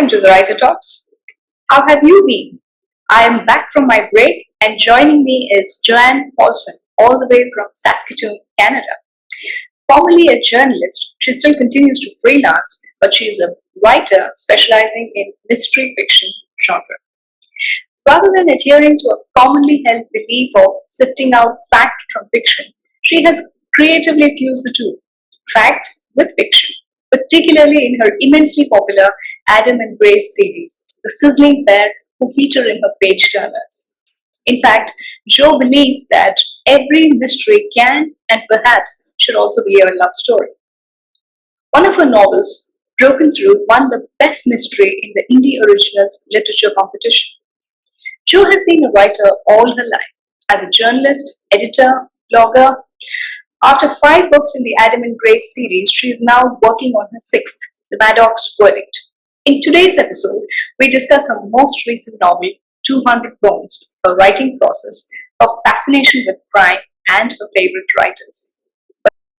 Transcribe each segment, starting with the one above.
Welcome to the Writer Talks. How have you been? I am back from my break and joining me is Joanne Paulson, all the way from Saskatoon, Canada. Formerly a journalist, she still continues to freelance, but she is a writer specializing in mystery fiction genre. Rather than adhering to a commonly held belief of sifting out fact from fiction, she has creatively fused the two, fact with fiction, particularly in her immensely popular Adam and Grace series, the sizzling pair who feature in her page turners. In fact, Jo believes that every mystery can and perhaps should also be a love story. One of her novels, Broken Through, won the Best Mystery in the Indie Originals Literature Competition. Jo has been a writer all her life, as a journalist, editor, blogger. After 5 books in the Adam and Grace series, she is now working on her 6th, the Maddox Verdict. In today's episode, we discuss her most recent novel, 200 Bones, her writing process, her fascination with crime, and her favorite writers.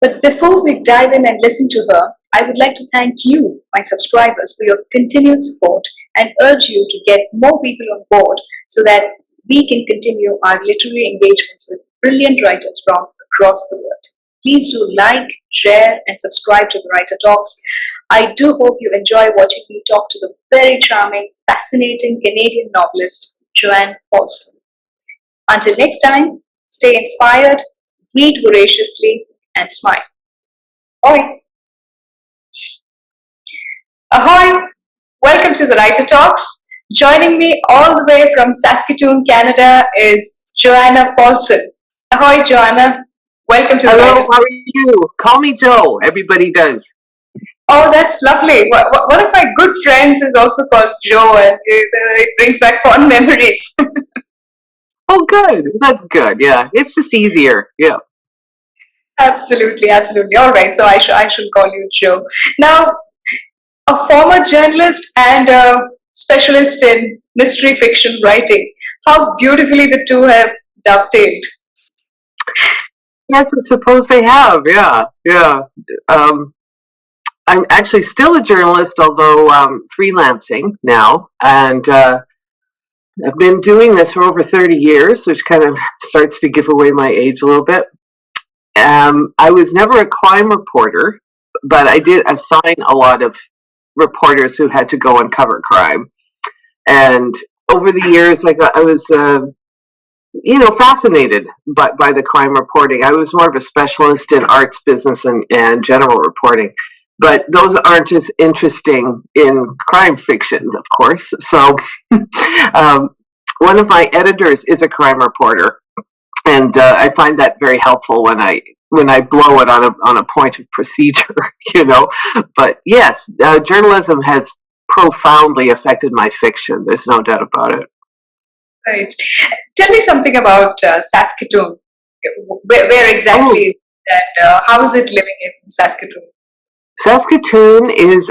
But before we dive in and listen to her, I would like to thank you, my subscribers, for your continued support and urge you to get more people on board so that we can continue our literary engagements with brilliant writers from across the world. Please do like, share, and subscribe to the Writer Talks. I do hope you enjoy watching me talk to the very charming, fascinating Canadian novelist, Joanne Paulson. Until next time, stay inspired, read voraciously, and smile. Ahoy! Ahoy! Welcome to the Writer Talks. Joining me all the way from Saskatoon, Canada is Joanne Paulson. Ahoy, Joanne. Welcome to the Hello, Writer. how are you? Call me Joe. Everybody does. Oh, that's lovely. One of my good friends is also called Joe, and it brings back fond memories. Oh, good. That's good. Yeah, it's just easier. Yeah. Absolutely, absolutely. All right, so I should call you Joe. Now, a former journalist and a specialist in mystery fiction writing. How beautifully the two have dovetailed. Yes, I suppose they have. Yeah, yeah. I'm actually still a journalist, although freelancing now, and I've been doing this for over 30 years, which kind of starts to give away my age a little bit. I was never a crime reporter, but I did assign a lot of reporters who had to go and cover crime. And over the years, I was fascinated by the crime reporting. I was more of a specialist in arts, business, and general reporting. But those aren't as interesting in crime fiction, of course. So one of my editors is a crime reporter. And I find that very helpful when I blow it on a point of procedure, But yes, journalism has profoundly affected my fiction. There's no doubt about it. Right. Tell me something about Saskatoon. Where exactly is that? How is it living in Saskatoon? Saskatoon is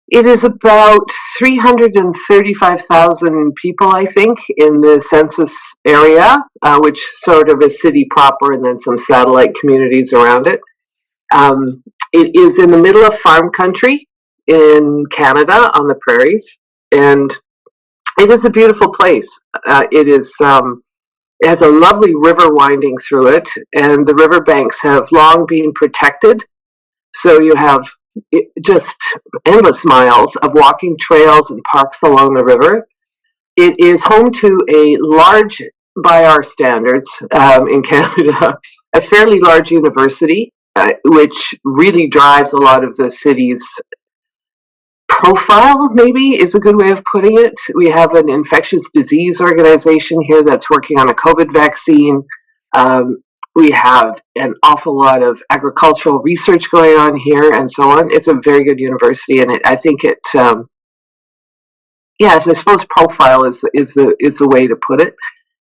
it is about 335,000 people, I think, in the census area, which sort of is city proper and then some satellite communities around it. It is in the middle of farm country in Canada on the prairies, and it is a beautiful place. It has a lovely river winding through it, and the riverbanks have long been protected. So you have just endless miles of walking trails and parks along the river. It is home to a large, by our standards in Canada, a fairly large university, which really drives a lot of the city's profile, maybe is a good way of putting it. We have an infectious disease organization here that's working on a COVID vaccine. We have an awful lot of agricultural research going on here and so on. It's a very good university, and I think it, yes, I suppose profile is the way to put it.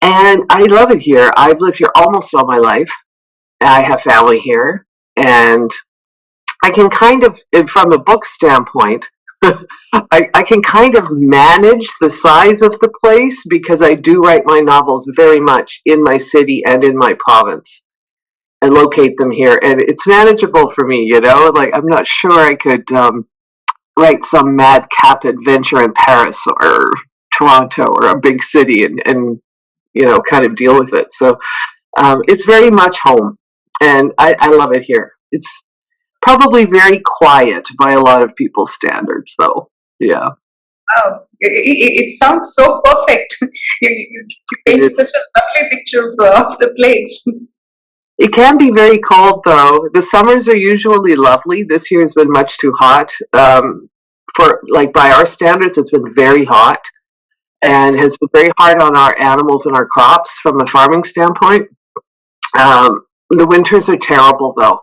And I love it here. I've lived here almost all my life. I have family here, and I can kind of, from a book standpoint, I can kind of manage the size of the place because I do write my novels very much in my city and in my province and locate them here. And it's manageable for me, Like, I'm not sure I could write some madcap adventure in Paris or Toronto or a big city and kind of deal with it. So it's very much home, and I love it here. It's probably very quiet by a lot of people's standards, though. Yeah. Wow, it sounds so perfect. You painted such a lovely picture of the place. It can be very cold, though. The summers are usually lovely. This year has been much too hot. For like by our standards, it's been very hot and has been very hard on our animals and our crops from a farming standpoint. The winters are terrible, though.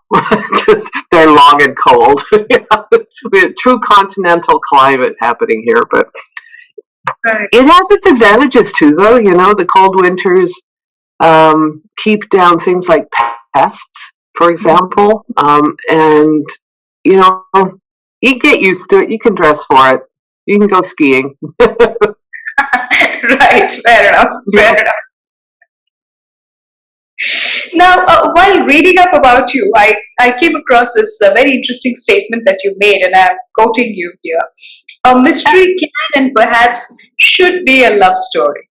They're long and cold. We have true continental climate happening here, but Right. it has its advantages too, though. The cold winters keep down things like pests, for example, and you get used to it. You can dress for it. You can go skiing. Right, fair enough. Fair enough. Now, while reading up about you, I came across this very interesting statement that you made, and I'm quoting you here. A mystery can and perhaps should be a love story.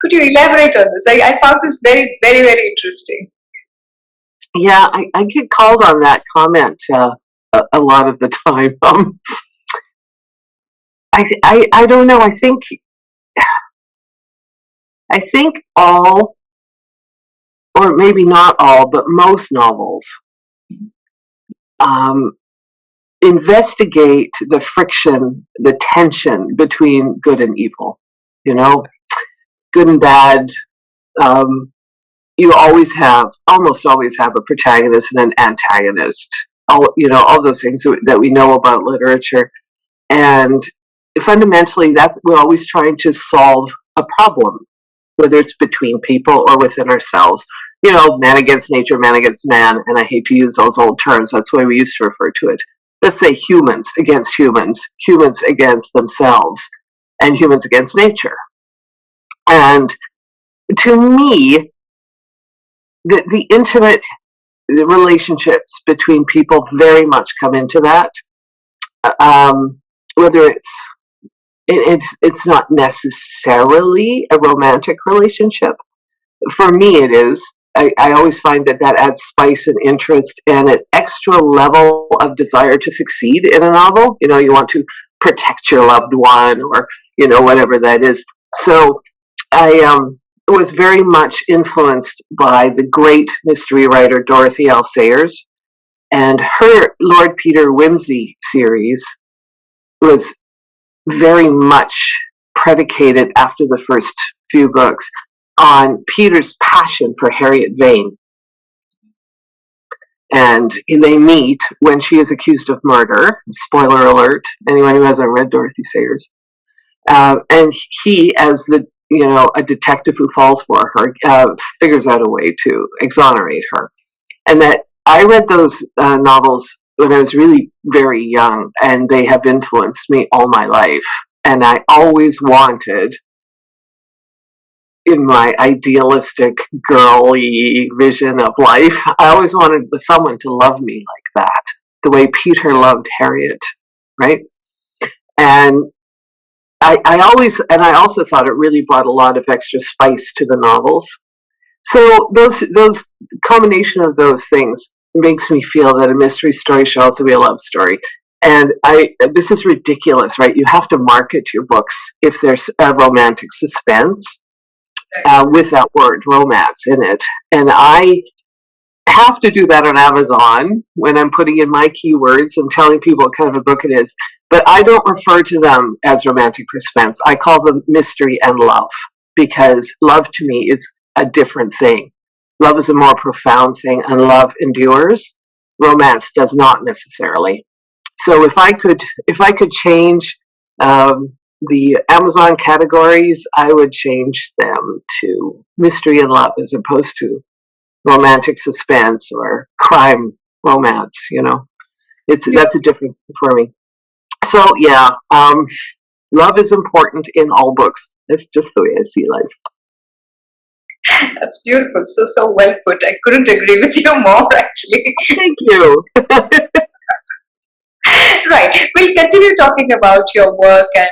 Could you elaborate on this? I found this very, very, very interesting. Yeah, I get called on that comment a lot of the time. I don't know. I think all, or maybe not all, but most novels investigate the friction, the tension between good and evil. Good and bad. You almost always have a protagonist and an antagonist. All those things that we know about literature, and fundamentally, we're always trying to solve a problem, whether it's between people or within ourselves. Man against nature, man against man, and I hate to use those old terms. That's the way we used to refer to it. Let's say humans against humans, humans against themselves, and humans against nature. And to me, the intimate relationships between people very much come into that. Whether it's not necessarily a romantic relationship. For me, it is. I always find that adds spice and interest and an extra level of desire to succeed in a novel. You want to protect your loved one or, whatever that is. So I was very much influenced by the great mystery writer Dorothy L. Sayers, and her Lord Peter Wimsey series was very much predicated after the first few books on Peter's passion for Harriet Vane. And they meet when she is accused of murder. Spoiler alert, anyone who hasn't read Dorothy Sayers. And he, as a detective who falls for her, figures out a way to exonerate her. And that I read those novels when I was really very young, and they have influenced me all my life. And I always wanted, in my idealistic girly vision of life, I always wanted someone to love me like that, the way Peter loved Harriet, right? And I also thought it really brought a lot of extra spice to the novels. So those combination of those things makes me feel that a mystery story should also be a love story. And this is ridiculous, right? You have to market your books if there's a romantic suspense with that word romance in it. And I have to do that on Amazon when I'm putting in my keywords and telling people what kind of a book it is. But I don't refer to them as romantic suspense. I call them mystery and love, because love to me is a different thing. Love is a more profound thing, and love endures. Romance does not necessarily. So if I could change the Amazon categories, I would change them to mystery and love as opposed to romantic suspense or crime romance. That's a different thing for me. So yeah, love is important in all books. That's just the way I see life. That's beautiful. So well put. I couldn't agree with you more, actually. Thank you. Right. We'll continue talking about your work and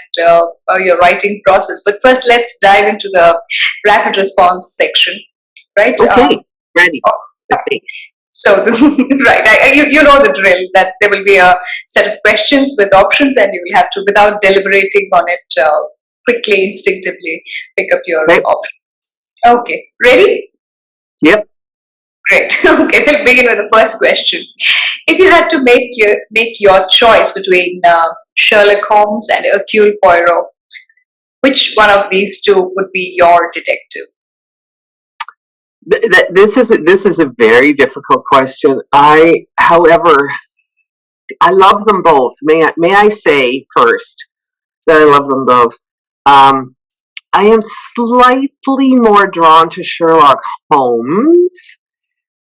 your writing process, but first let's dive into the rapid response section, right? Okay, ready. Okay. So, right, you know the drill that there will be a set of questions with options, and you will have to, without deliberating on it, quickly, instinctively pick up your Right. option. Okay, ready? Yep. Great. Okay, we'll begin with the first question. If you had to make your choice between Sherlock Holmes and Hercule Poirot, which one of these two would be your detective? This is a very difficult question. However, I love them both. May I say first that I love them both. Um, I am slightly more drawn to Sherlock Holmes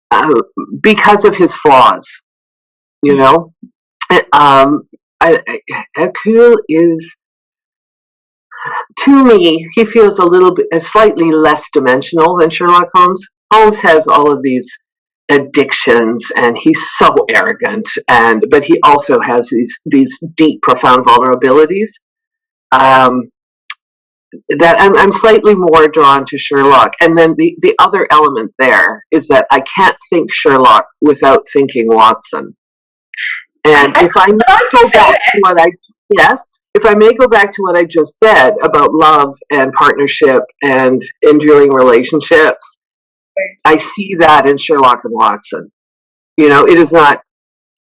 uh, because of his flaws. You know, um, Hercule is, to me, he feels a little bit, slightly less dimensional than Sherlock Holmes. Holmes has all of these addictions, and he's so arrogant, but he also has these deep, profound vulnerabilities. Um, that I'm slightly more drawn to Sherlock, and then the other element there is that I can't think Sherlock without thinking Watson. And if I may go back to what I yes, if I may go back to what I just said about love and partnership and enduring relationships, I see that in Sherlock and Watson. It is not,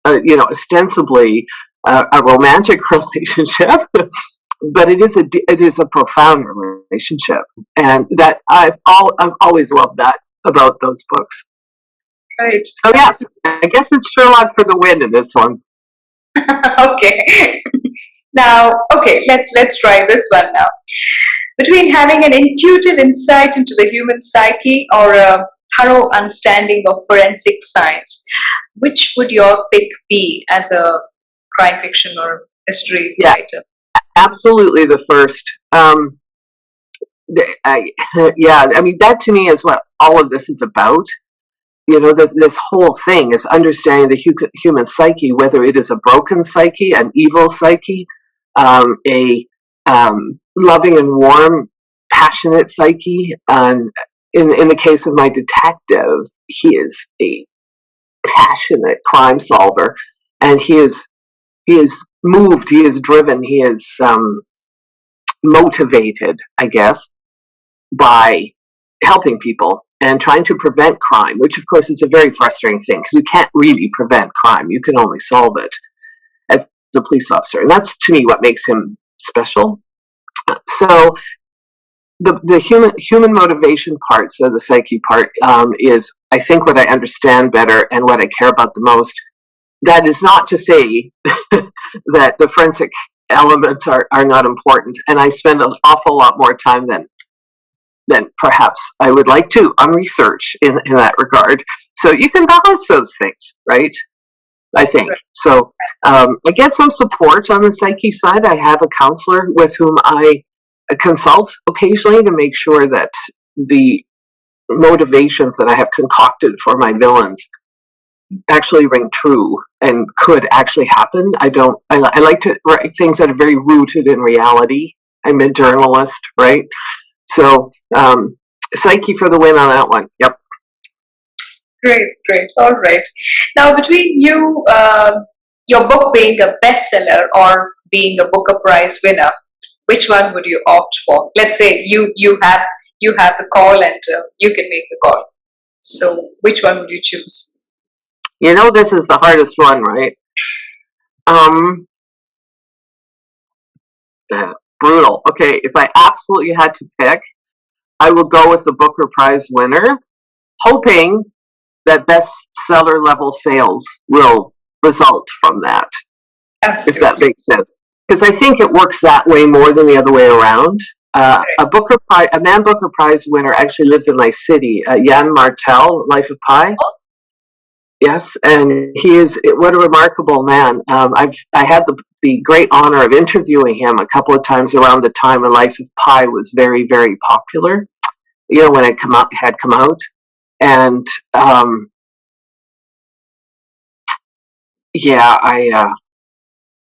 ostensibly a romantic relationship, but it is a profound relationship, and that I've always loved that about those books. Right. So yeah, I guess it's Sherlock for the win in this one. Okay. Now, okay, let's try this one now. Between having an intuitive insight into the human psyche or a thorough understanding of forensic science, which would your pick be as a crime fiction or mystery Yeah, writer? absolutely the first. I, yeah, I mean that to me is what all of this is about. This whole thing is understanding the human psyche, whether it is a broken psyche, an evil psyche, a loving and warm, passionate psyche. And in the case of my detective, he is a passionate crime solver, and he is moved, he is driven, he is motivated, I guess, by helping people and trying to prevent crime, which of course is a very frustrating thing because you can't really prevent crime. You can only solve it as a police officer. And that's to me what makes him special. So the human motivation part, so the psyche part, is I think what I understand better and what I care about the most. That is not to say that the forensic elements are not important, and I spend an awful lot more time than perhaps I would like to on research in that regard. So you can balance those things, right? I think. So I get some support on the psyche side. I have a counselor with whom I consult occasionally to make sure that the motivations that I have concocted for my villains actually ring true and could actually happen. I like to write things that are very rooted in reality. I'm a journalist, right? So, psyche for the win on that one. Yep. Great, great. All right. Now, between you, your book being a bestseller or being a Booker Prize winner, which one would you opt for? Let's say you have the call and you can make the call. So, which one would you choose? This is the hardest one, right? Um, Brutal. Okay, if I absolutely had to pick, I will go with the Booker Prize winner, hoping that bestseller level sales will result from that, if that Absolutely. makes sense. Because I think it works that way more than the other way around. A Man Booker Prize winner actually lives in my city, Jan Martel, Life of Pi. Yes, and he is what a remarkable man. I had the great honor of interviewing him a couple of times around the time when Life of Pi was very, very popular. When it had come out, and yeah,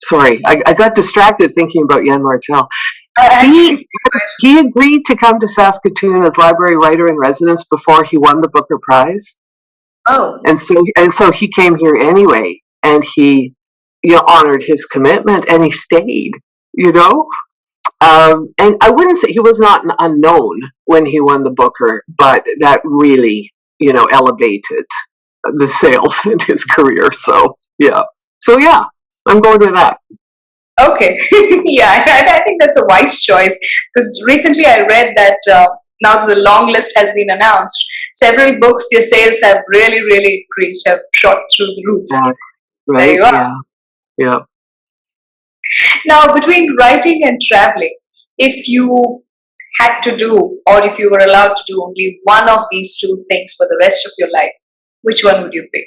sorry, I got distracted thinking about Jan Martel. Actually, He agreed to come to Saskatoon as library writer in residence before he won the Booker Prize, oh, and so he came here anyway, and he, honored his commitment, and he stayed. You know, and I wouldn't say he was not an unknown when he won the Booker, but that really, elevated the sales in his career. So yeah, I'm going with that. okay. Yeah, I think that's a wise choice because recently I read that now the long list has been announced. Several books, their sales have really, really increased, have shot through the roof. Yeah, There right. you are. Yeah. Now, between writing and traveling, if you had to do, or if you were allowed to do only one of these two things for the rest of your life, which one would you pick?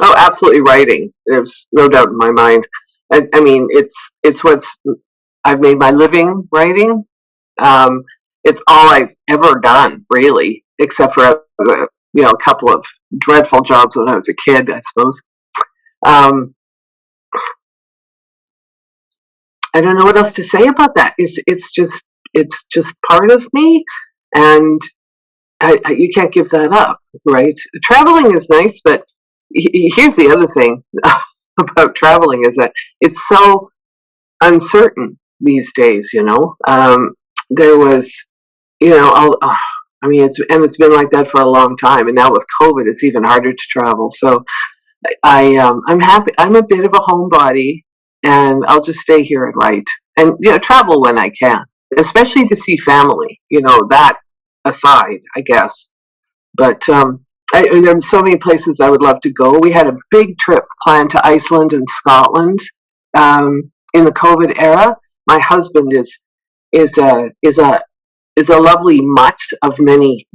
Oh, absolutely writing. There's no doubt in my mind. I mean, it's what's I've made my living writing. Um, it's all I've ever done, really, except for a couple of dreadful jobs when I was a kid, I suppose. Um, I don't know what else to say about that. It's just part of me, and you can't give that up, right? Traveling is nice, but here's the other thing about traveling is that it's so uncertain these days. There was, I mean, it's been like that for a long time, and now with COVID, it's even harder to travel. So I'm happy. I'm a bit of a homebody, and I'll just stay here and write, and travel when I can, especially to see family. That aside, I guess. But there are so many places I would love to go. We had a big trip planned to Iceland and Scotland in the COVID era. My husband is a lovely mutt of many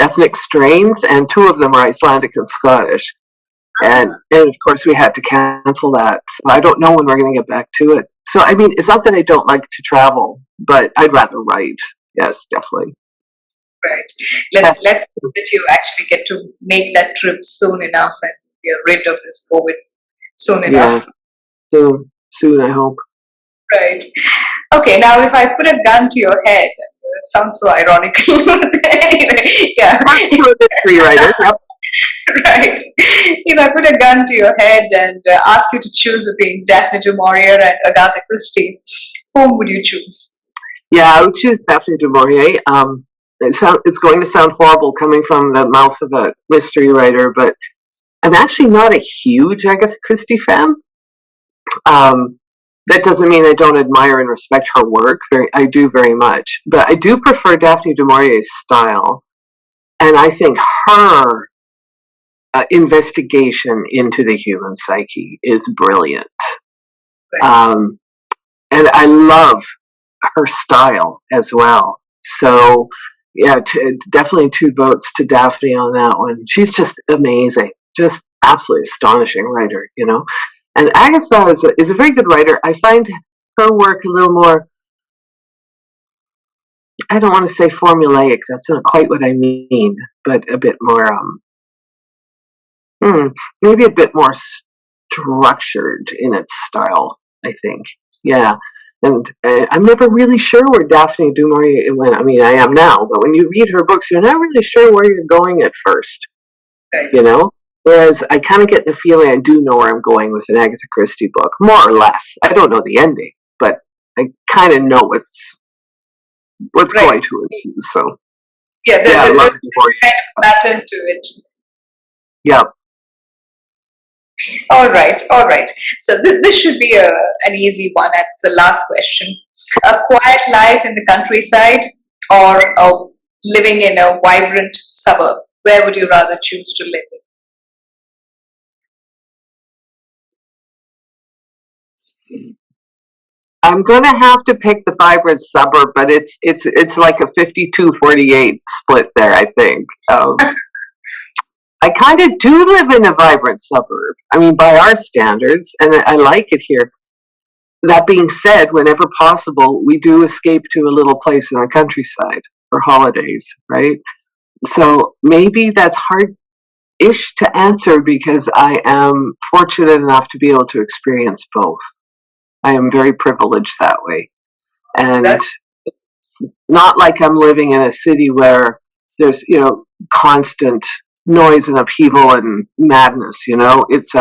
ethnic strains, and two of them are Icelandic and Scottish. And of course we had to cancel that. So I don't know when we're going to get back to it. So I mean, it's not that I don't like to travel, but I'd rather write. Yes, definitely. Right. Let's hope that you actually get to make that trip soon enough and you're rid of this COVID soon enough. Yeah, soon I hope. Right. Okay, now if I put a gun to your head, it sounds so ironical. Anyway, yeah. Free writer. Yep. Right. If I put a gun to your head and ask you to choose between Daphne du Maurier and Agatha Christie, whom would you choose? Yeah, I would choose Daphne du Maurier. It's going to sound horrible coming from the mouth of a mystery writer, but I'm actually not a huge Agatha Christie fan. That doesn't mean I don't admire and respect her work. I do very much, but I do prefer Daphne du Maurier's style, and I think her investigation into the human psyche is brilliant. And I love her style as well. So yeah, definitely 2 votes to Daphne on that one. She's just amazing, just absolutely astonishing writer. And Agatha is a very good writer. I find her work a little more, I don't want to say formulaic, that's not quite what I mean, but a bit more, maybe a bit more structured in its style, I think. Yeah. And I'm never really sure where Daphne du Maurier went. I mean, I am now, but when you read her books, you're not really sure where you're going at first. Right. Whereas I kind of get the feeling I do know where I'm going with an Agatha Christie book, more or less. I don't know the ending, but I kind of know what's right. Going to ensue. So yeah, I love the kind of pattern to it. Yeah. All right. So this should be an easy one. That's the last question. A quiet life in the countryside or living in a vibrant suburb? Where would you rather choose to live? I'm going to have to pick the vibrant suburb, but it's like a 52-48 split there, I think. I kind of do live in a vibrant suburb. I mean, by our standards, and I like it here. That being said, whenever possible, we do escape to a little place in the countryside for holidays, right? So maybe that's hard ish to answer because I am fortunate enough to be able to experience both. I am very privileged that way. And not like I'm living in a city where there's, constant noise and upheaval and madness, It's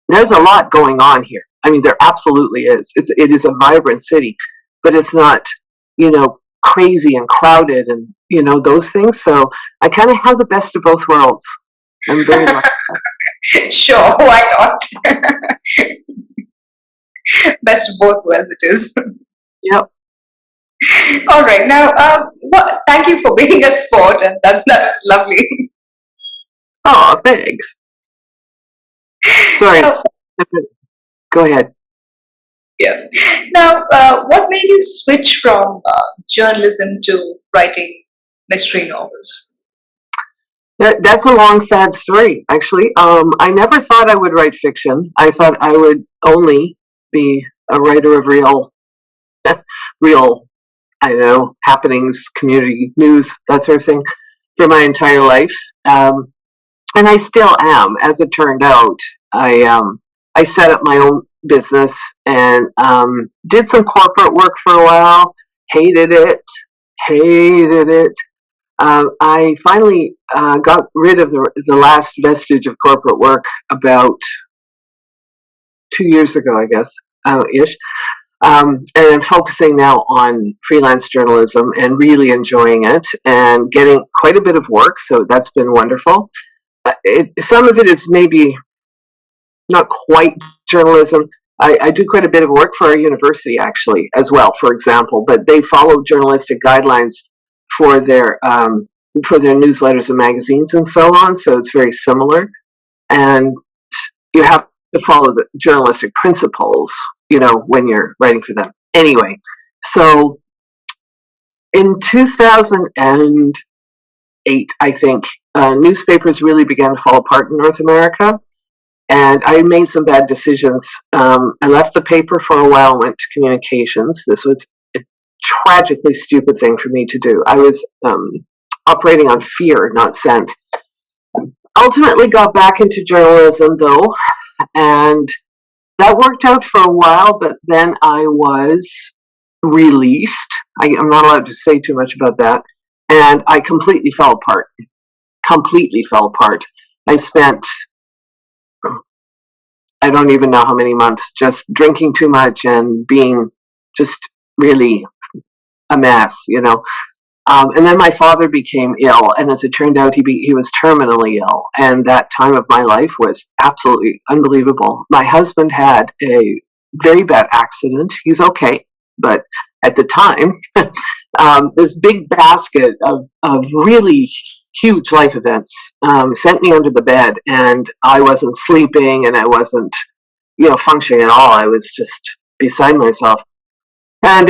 there's a lot going on here. I mean, there absolutely is. It is a vibrant city, but it's not, crazy and crowded and, those things. So I kind of have the best of both worlds. I'm very lucky. Sure, why not? Best of both worlds it is. Yep. All right. Now, thank you for being a sport, and that was lovely. Oh, thanks. Sorry. Now, Go ahead. yeah. Now, what made you switch from journalism to writing mystery novels? That's a long, sad story, actually. I never thought I would write fiction. I thought I would only be a writer of real, I don't know, happenings, community news, that sort of thing, for my entire life. And I still am. As it turned out, I set up my own business and did some corporate work for a while. Hated it. I finally got rid of the last vestige of corporate work about 2 years ago, I guess, ish. And I'm focusing now on freelance journalism and really enjoying it and getting quite a bit of work. So that's been wonderful. Some of it is maybe not quite journalism. I do quite a bit of work for our university, actually, as well, for example, but they follow journalistic guidelines for their newsletters and magazines and so on. So it's very similar. And you have to follow the journalistic principles, when you're writing for them. Anyway, so in 2008, I think, newspapers really began to fall apart in North America. And I made some bad decisions. I left the paper for a while, went to communications. This was a tragically stupid thing for me to do. I was operating on fear, not sense. Ultimately got back into journalism, though, and that worked out for a while, but then I was released. I'm not allowed to say too much about that. And I completely fell apart. I spent, I don't even know how many months, just drinking too much and being just really a mess, And then my father became ill, and as it turned out, he was terminally ill, and that time of my life was absolutely unbelievable. My husband had a very bad accident. He's okay, but at the time, this big basket of really huge life events sent me under the bed, and I wasn't sleeping, and I wasn't, functioning at all. I was just beside myself, and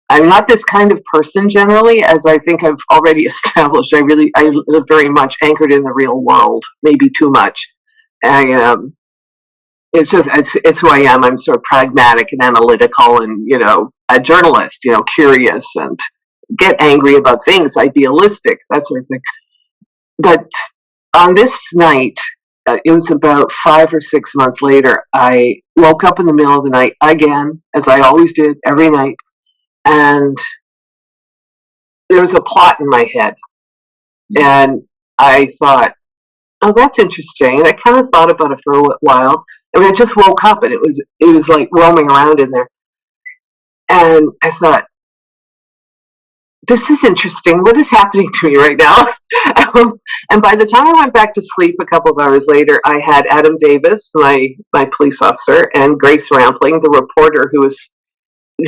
I'm not this kind of person generally, as I think I've already established. I live very much anchored in the real world, maybe too much. It's who I am. I'm sort of pragmatic and analytical and, a journalist, curious and get angry about things, idealistic, that sort of thing. But on this night, it was about 5 or 6 months later, I woke up in the middle of the night again, as I always did every night. And there was a plot in my head. And I thought, oh, that's interesting. And I kind of thought about it for a while. And I just woke up and it was like roaming around in there. And I thought, this is interesting. What is happening to me right now? And by the time I went back to sleep a couple of hours later, I had Adam Davis, my police officer, and Grace Rampling, the reporter who was.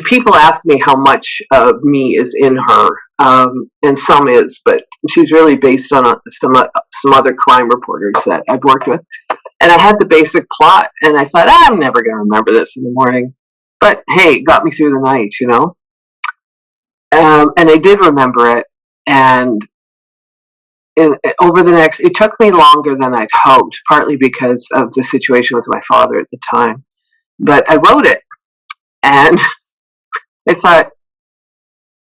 People ask me how much of me is in her, and some is, but she's really based on some other crime reporters that I've worked with. And I had the basic plot, and I thought, I'm never going to remember this in the morning. But hey, it got me through the night, And I did remember it, and it took me longer than I'd hoped, partly because of the situation with my father at the time. But I wrote it, and I thought,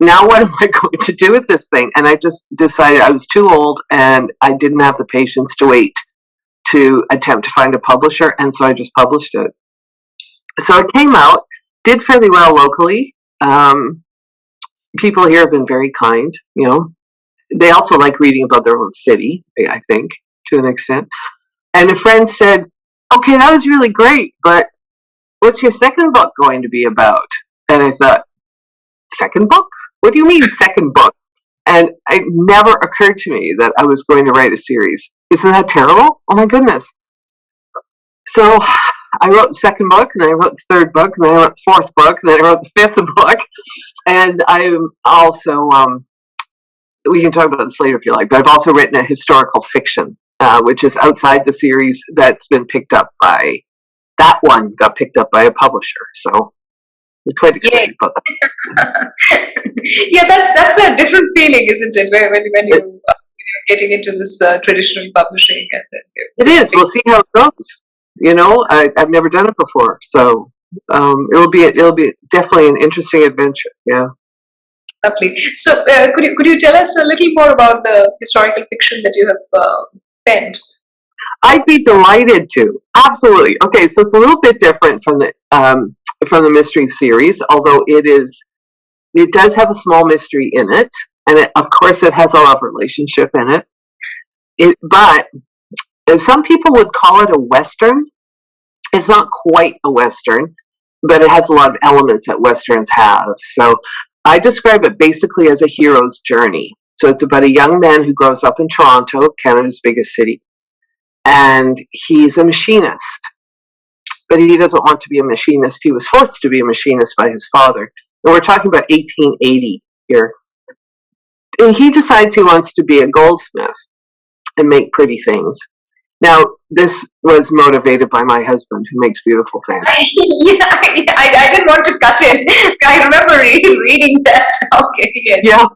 now what am I going to do with this thing? And I just decided I was too old and I didn't have the patience to wait to attempt to find a publisher, and so I just published it. So it came out, did fairly well locally. People here have been very kind, you know. They also like reading about their own city, I think, to an extent. And a friend said, okay, that was really great, but what's your second book going to be about? And I thought, second book? What do you mean second book? And it never occurred to me that I was going to write a series. Isn't that terrible? Oh my goodness. So I wrote the second book, and then I wrote the third book, and then I wrote the fourth book, and then I wrote the fifth book. And I'm also, we can talk about this later if you like, but I've also written a historical fiction, which is outside the series that's been picked up by, that one got picked up by a publisher. So we're quite excited about that. Yeah, that's a different feeling, isn't it? When you're getting into this traditional publishing, and then it is. We'll see how it goes. You know, I've never done it before, so it'll be definitely an interesting adventure. Yeah. Lovely. So, could you tell us a little more about the historical fiction that you have penned? I'd be delighted to. Absolutely. Okay, so it's a little bit different from the mystery series, although it does have a small mystery in it, and of course it has a love relationship in it. But some people would call it a Western. It's not quite a Western, but it has a lot of elements that Westerns have. So I describe it basically as a hero's journey. So it's about a young man who grows up in Toronto, Canada's biggest city, and he's a machinist. But he doesn't want to be a machinist. He was forced to be a machinist by his father. And we're talking about 1880 here. And he decides he wants to be a goldsmith and make pretty things. Now, this was motivated by my husband, who makes beautiful things. Yeah, I didn't want to cut in. I remember reading that. Okay, yes. Yeah,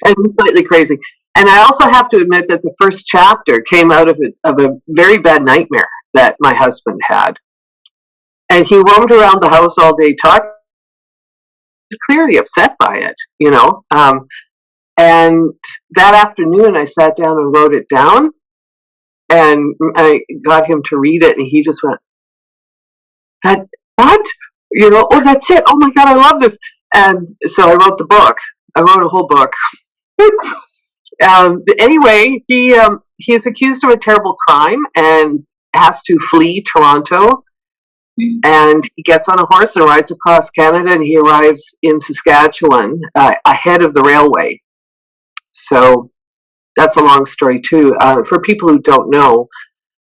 and it's slightly crazy. And I also have to admit that the first chapter came out of a very bad nightmare that my husband had. And he roamed around the house all day talking. He was clearly upset by it, you know. And that afternoon, I sat down and wrote it down. And I got him to read it, and he just went, what? You know, oh, that's it. Oh my God, I love this. And so I wrote the book. I wrote a whole book. Anyway, he is accused of a terrible crime and has to flee Toronto. And he gets on a horse and rides across Canada, and he arrives in Saskatchewan ahead of the railway. So that's a long story too. For people who don't know,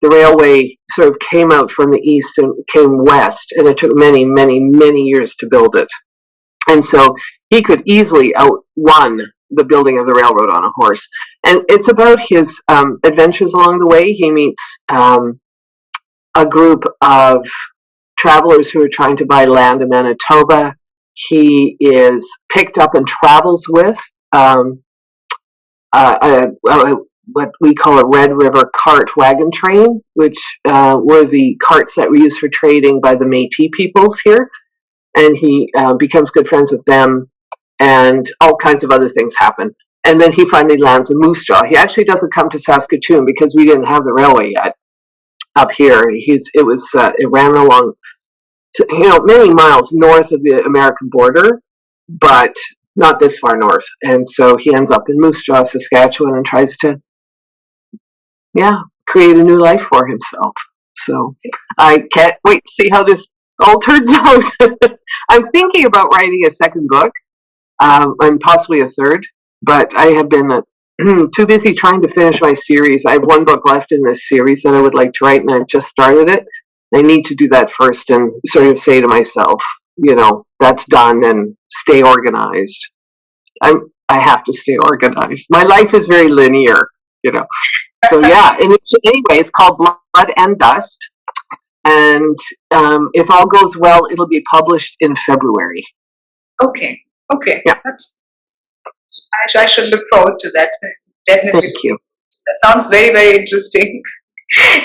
the railway sort of came out from the east and came west, and it took many, many, many years to build it. And so he could easily outrun the building of the railroad on a horse. And it's about his adventures along the way. He meets a group of travelers who are trying to buy land in Manitoba. He is picked up and travels with what we call a Red River cart wagon train, which were the carts that were used for trading by the Métis peoples here. And he becomes good friends with them, and all kinds of other things happen. And then he finally lands in Moose Jaw. He actually doesn't come to Saskatoon because we didn't have the railway yet up here. It ran along, many miles north of the American border, but not this far north. And so he ends up in Moose Jaw, Saskatchewan, and tries to, create a new life for himself. So I can't wait to see how this all turns out. I'm thinking about writing a second book, and possibly a third, but I have been too busy trying to finish my series. I have one book left in this series that I would like to write, and I've just started it. I need to do that first and sort of say to myself, that's done, and stay organized. I have to stay organized. My life is very linear, So and it's called Blood and Dust, and if all goes well, it'll be published in February. Okay. Yeah. I should look forward to that. Definitely. Thank you. That sounds very, very interesting.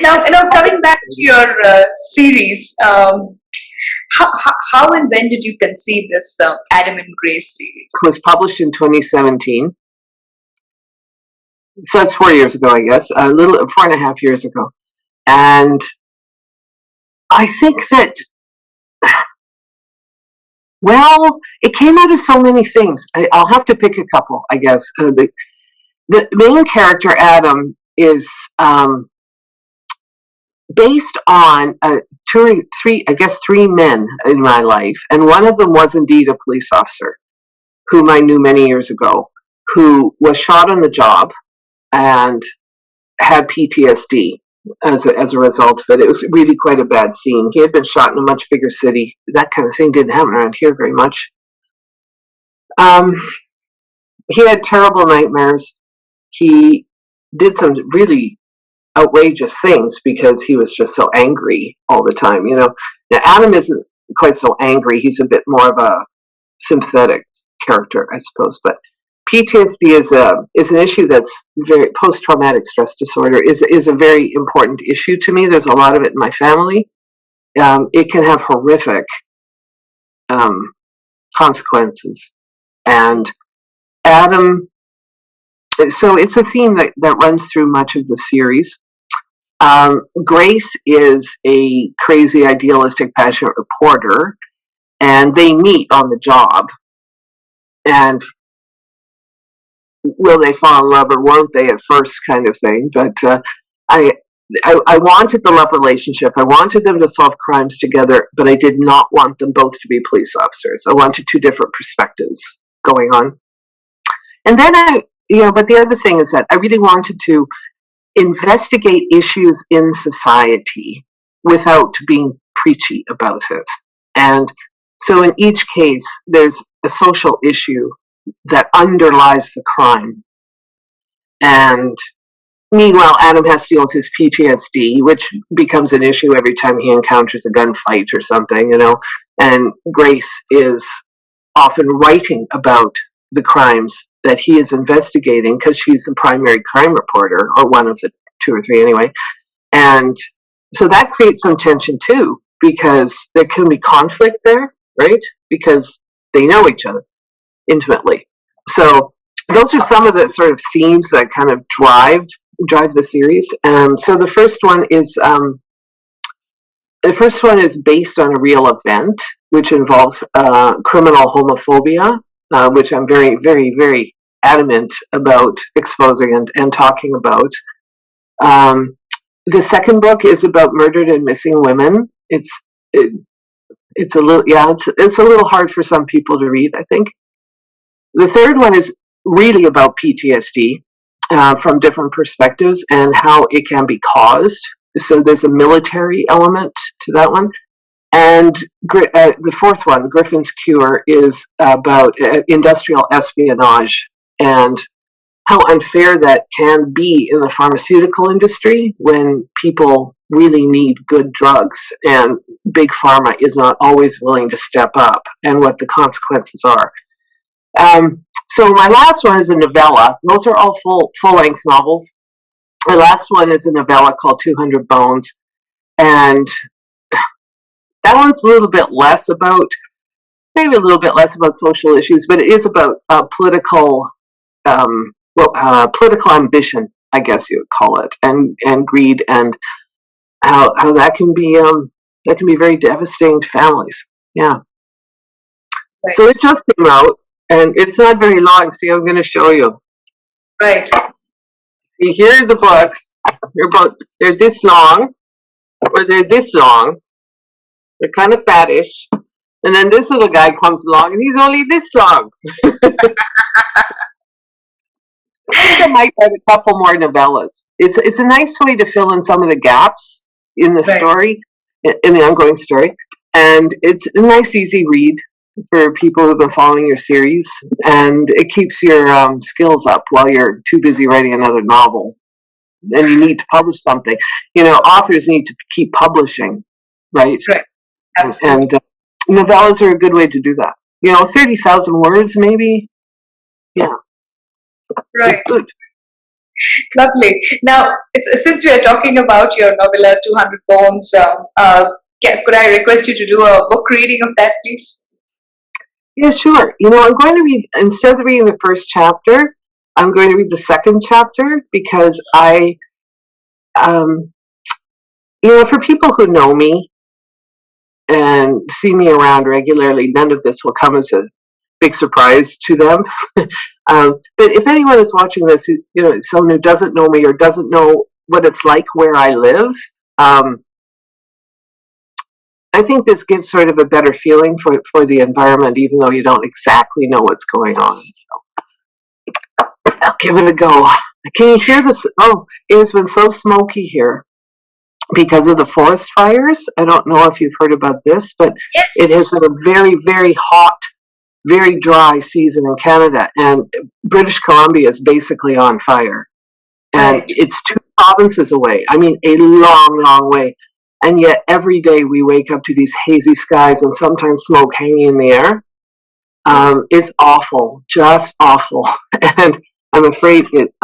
Now, coming back to your series, how and when did you conceive this Adam and Grace series? It was published in 2017. So it's 4 years ago, I guess, 4.5 years ago. And I think that, well, it came out of so many things. I'll have to pick a couple, I guess. The main character, Adam, is based on three men in my life. And one of them was indeed a police officer whom I knew many years ago, who was shot on the job and had PTSD as a result of it. It was really quite a bad scene. He had been shot in a much bigger city. That kind of thing didn't happen around here very much. He had terrible nightmares. He did some really outrageous things because he was just so angry all the time. Now, Adam isn't quite so angry. He's a bit more of a sympathetic character, I suppose. But PTSD is an issue that's very post-traumatic stress disorder is a very important issue to me. There's a lot of it in my family. It can have horrific consequences, and Adam. So it's a theme that runs through much of the series. Grace is a crazy, idealistic, passionate reporter, and they meet on the job. And will they fall in love or won't they at first, kind of thing. But I wanted the love relationship. I wanted them to solve crimes together, but I did not want them both to be police officers. I wanted two different perspectives going on. And then but the other thing is that I really wanted to investigate issues in society without being preachy about it. And so in each case, there's a social issue that underlies the crime. And meanwhile, Adam has to deal with his PTSD, which becomes an issue every time he encounters a gunfight or something, And Grace is often writing about the crimes that he is investigating because she's the primary crime reporter, or one of the two or three anyway. And so that creates some tension too, because there can be conflict there, right? Because they know each other intimately. So those are some of the sort of themes that kind of drive the series. So the first one is based on a real event, which involves criminal homophobia, which I'm very, very, very adamant about exposing and talking about. The second book is about murdered and missing women. It's a little hard for some people to read, I think. The third one is really about PTSD from different perspectives and how it can be caused. So there's a military element to that one. And the fourth one, Griffin's Cure, is about industrial espionage and how unfair that can be in the pharmaceutical industry when people really need good drugs and big pharma is not always willing to step up, and what the consequences are. So my last one is a novella. Those are all full-length novels. My last one is a novella called 200 Bones, and that one's maybe a little bit less about social issues, but it is about political ambition, I guess you would call it, and greed, and how that can be very devastating to families. Yeah. Right. So it just came out, and it's not very long. See, I'm going to show you. Right. Here are the books. They're this long, or they're this long. They're kind of fattish. And then this little guy comes along, and he's only this long. I think I might add a couple more novellas. It's a nice way to fill in some of the gaps in the story, in the ongoing story. And it's a nice, easy read for people who've been following your series. And it keeps your skills up while you're too busy writing another novel. And you need to publish something. Authors need to keep publishing, right? Right. Absolutely. And novellas are a good way to do that. 30,000 words, maybe. Yeah. Right. It's good. Lovely. Now, since we are talking about your novella 200 Bones, Yeah, could I request you to do a book reading of that, please? Yeah, sure. I'm going to read, instead of reading the first chapter, I'm going to read the second chapter because um, for people who know me and see me around regularly, none of this will come as a big surprise to them. But if anyone is watching this, someone who doesn't know me or doesn't know what it's like where I live, I think this gives sort of a better feeling for the environment, even though you don't exactly know what's going on. So I'll give it a go. Can you hear this? Oh, it has been so smoky here because of the forest fires. I don't know if you've heard about this, but Yes. it has been a very, very hot, very dry season in Canada, and British Columbia is basically on fire. And it's 2 provinces away. I mean, a long, long way. And yet every day we wake up to these hazy skies and sometimes smoke hanging in the air. It's awful, just awful. And I'm afraid it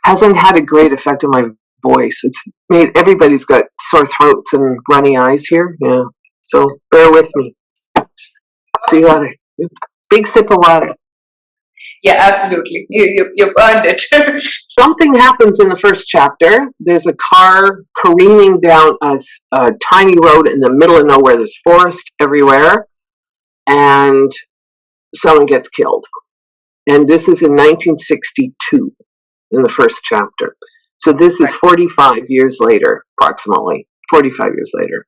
hasn't had a great effect on my voice. It's made everybody's got sore throats and runny eyes here. Yeah. So bear with me. See water. Big sip of water. Yeah, absolutely. You've earned it. Something happens in the first chapter. There's a car careening down a tiny road in the middle of nowhere. There's forest everywhere, and someone gets killed. And this is in 1962 in the first chapter. So this is 45 years later, approximately 45 years later.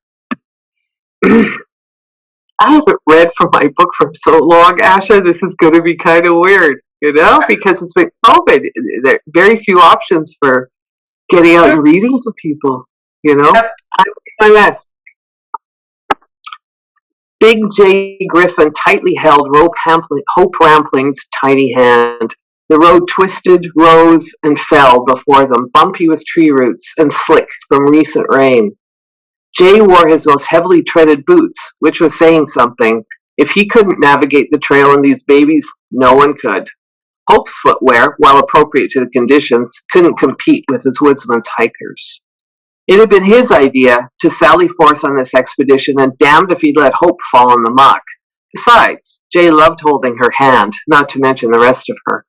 I haven't read from my book for so long, Asha. This is going to be kind of weird, because it's been COVID. There are very few options for getting out and reading to people, I'm doing my best. Big J. Griffin tightly held Hope Rampling's tiny hand. The road twisted, rose, and fell before them, bumpy with tree roots and slick from recent rain. Jay wore his most heavily treaded boots, which was saying something. If he couldn't navigate the trail in these babies, no one could. Hope's footwear, while appropriate to the conditions, couldn't compete with his woodsman's hikers. It had been his idea to sally forth on this expedition, and damned if he'd let Hope fall in the muck. Besides, Jay loved holding her hand, not to mention the rest of her.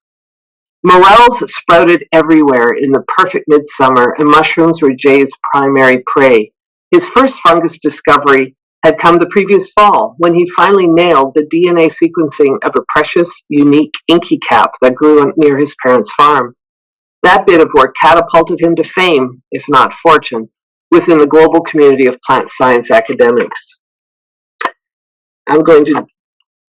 Morels sprouted everywhere in the perfect midsummer, and mushrooms were Jay's primary prey. His first fungus discovery had come the previous fall, when he finally nailed the DNA sequencing of a precious, unique inky cap that grew near his parents' farm. That bit of work catapulted him to fame, if not fortune, within the global community of plant science academics. I'm going to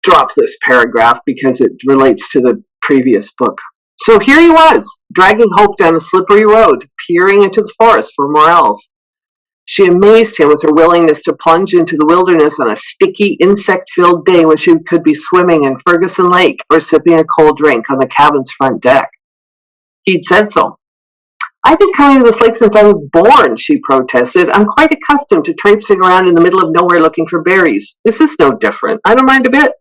drop this paragraph because it relates to the previous book. So here he was, dragging Hope down a slippery road, peering into the forest for Morels. She amazed him with her willingness to plunge into the wilderness on a sticky, insect-filled day when she could be swimming in Ferguson Lake or sipping a cold drink on the cabin's front deck. He'd said so. I've been coming to this lake since I was born, she protested. I'm quite accustomed to traipsing around in the middle of nowhere looking for berries. This is no different. I don't mind a bit.